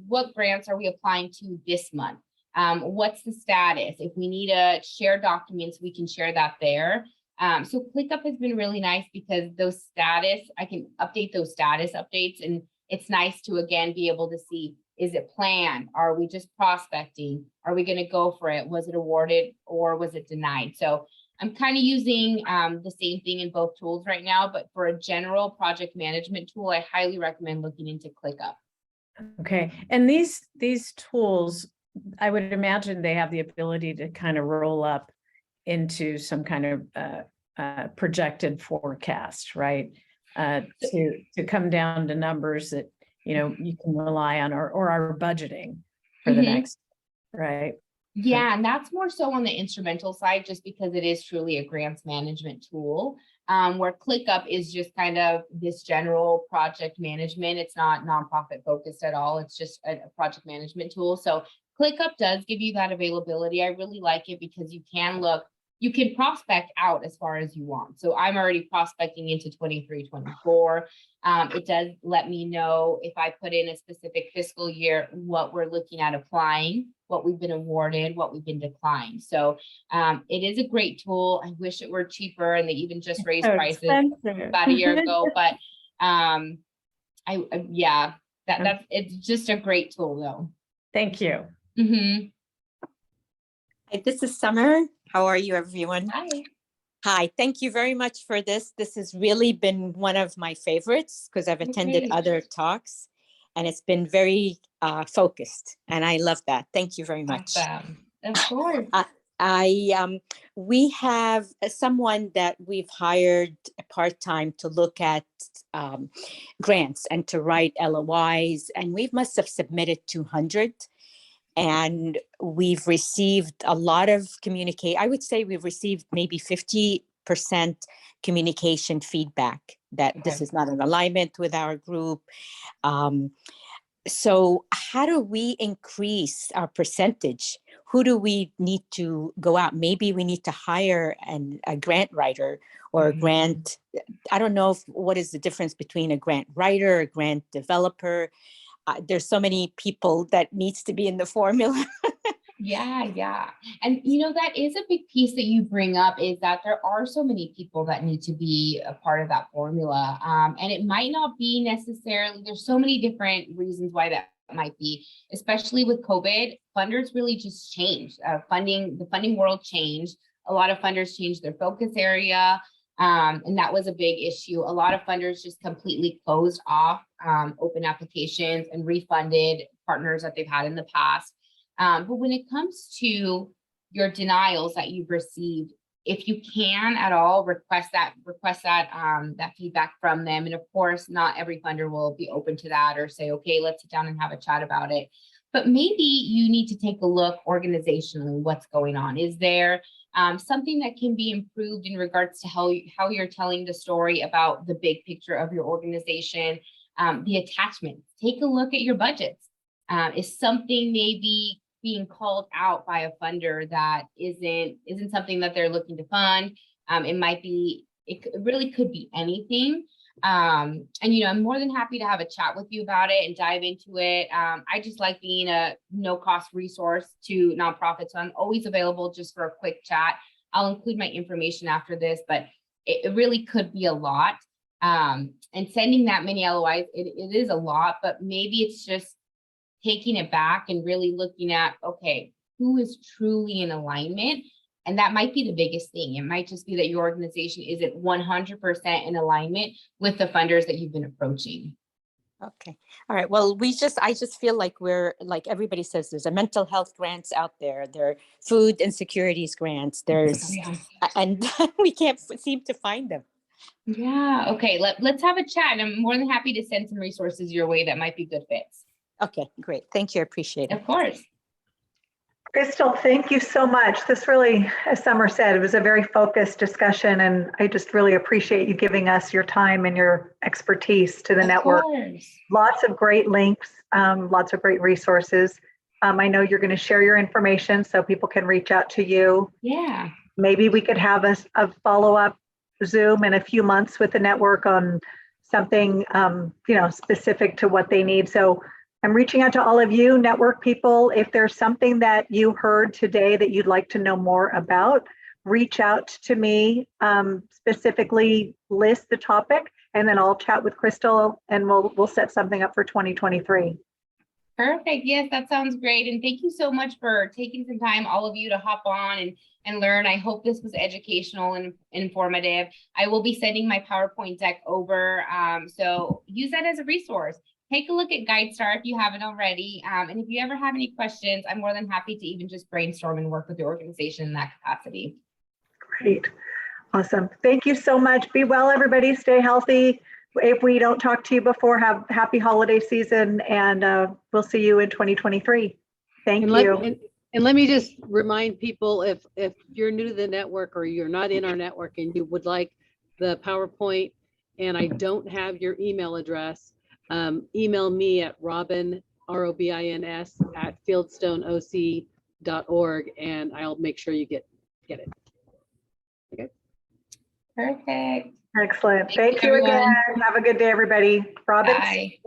what grants are we applying to this month? What's the status? If we need to share documents, we can share that there. So ClickUp has been really nice because I can update those status updates, and it's nice to, again, be able to see, is it planned? Are we just prospecting? Are we going to go for it? Was it awarded or was it denied? So I'm kind of using the same thing in both tools right now, but for a general project management tool, I highly recommend looking into ClickUp. Okay, and these tools, I would imagine they have the ability to kind of roll up into some kind of projected forecast, right? To come down to numbers that, you know, you can rely on or are budgeting for the next, right? Yeah, and that's more so on the instrumental side, just because it is truly a grants management tool, where ClickUp is just kind of this general project management. It's not nonprofit focused at all. It's just a project management tool. So ClickUp does give you that availability. I really like it because you can prospect out as far as you want. So I'm already prospecting into 23, 24. It does let me know if I put in a specific fiscal year, what we're looking at applying, what we've been awarded, what we've been declined. So it is a great tool. I wish it were cheaper, and they even just raised prices about a year ago. But it's just a great tool though. Thank you. Hi, this is Summer. How are you, everyone? Hi. Hi, thank you very much for this. This has really been one of my favorites because I've attended Great. other talks and it's been very focused and I love that. Thank you very much. Awesome. Of course. We have someone that we've hired part-time to look at grants and to write LOIs, and we must have submitted 200. And we've received a lot of I would say we've received maybe 50% communication feedback that this is not in alignment with our group. So how do we increase our percentage? Who do we need to go out? Maybe we need to hire a grant writer or a grant. I don't know what is the difference between a grant writer, a grant developer. There's so many people that needs to be in the formula. Yeah. And that is a big piece that you bring up, is that there are so many people that need to be a part of that formula. And it might not be necessarily, there's so many different reasons why that might be, especially with COVID. Funders really just changed. The funding world changed. A lot of funders changed their focus area. And that was a big issue. A lot of funders just completely closed off open applications and refunded partners that they've had in the past. But when it comes to your denials that you've received, if you can at all request that feedback from them. And of course, not every funder will be open to that or say, okay, let's sit down and have a chat about it. But maybe you need to take a look organizationally, what's going on. Is there something that can be improved in regards to how you're telling the story about the big picture of your organization? The attachments, take a look at your budgets. Is something maybe being called out by a funder that isn't something that they're looking to fund? It really could be anything. And I'm more than happy to have a chat with you about it and dive into it. I just like being a no-cost resource to nonprofits, so I'm always available just for a quick chat. I'll include my information after this, but it really could be a lot. And sending that many LOIs, it is a lot, but maybe it's just taking it back and really looking at, okay, who is truly in alignment? And that might be the biggest thing. It might just be that your organization isn't 100% in alignment with the funders that you've been approaching. Okay. All right. Well, I just feel like we're, like everybody says, there's a mental health grants out there. There are food insecurities grants. And we can't seem to find them. Yeah. Okay. Let's have a chat. And I'm more than happy to send some resources your way that might be good fits. Okay, great. Thank you. I appreciate it. Of course. Crystal, thank you so much. This really, as Summer said, it was a very focused discussion, and I just really appreciate you giving us your time and your expertise to the network. Lots of great links, lots of great resources. I know you're going to share your information so people can reach out to you. Yeah. Maybe we could have a follow-up Zoom in a few months with the network on something, specific to what they need. So I'm reaching out to all of you network people. If there's something that you heard today that you'd like to know more about, reach out to me, specifically list the topic, and then I'll chat with Crystal and we'll set something up for 2023. Perfect. Yes, that sounds great. And thank you so much for taking some time, all of you, to hop on and learn. I hope this was educational and informative. I will be sending my PowerPoint deck over. So use that as a resource. Take a look at GuideStar if you haven't already. And if you ever have any questions, I'm more than happy to even just brainstorm and work with your organization in that capacity. Great. Awesome. Thank you so much. Be well, everybody. Stay healthy. If we don't talk to you before, have happy holiday season, and we'll see you in 2023. Thank you. And let me just remind people, if you're new to the network or you're not in our network and you would like the PowerPoint and I don't have your email address, email me at Robin, ROBINS at fieldstoneoc.org, and I'll make sure you get it. Okay. Perfect. Excellent. Thank you again. Have a good day, everybody. Robin. Bye.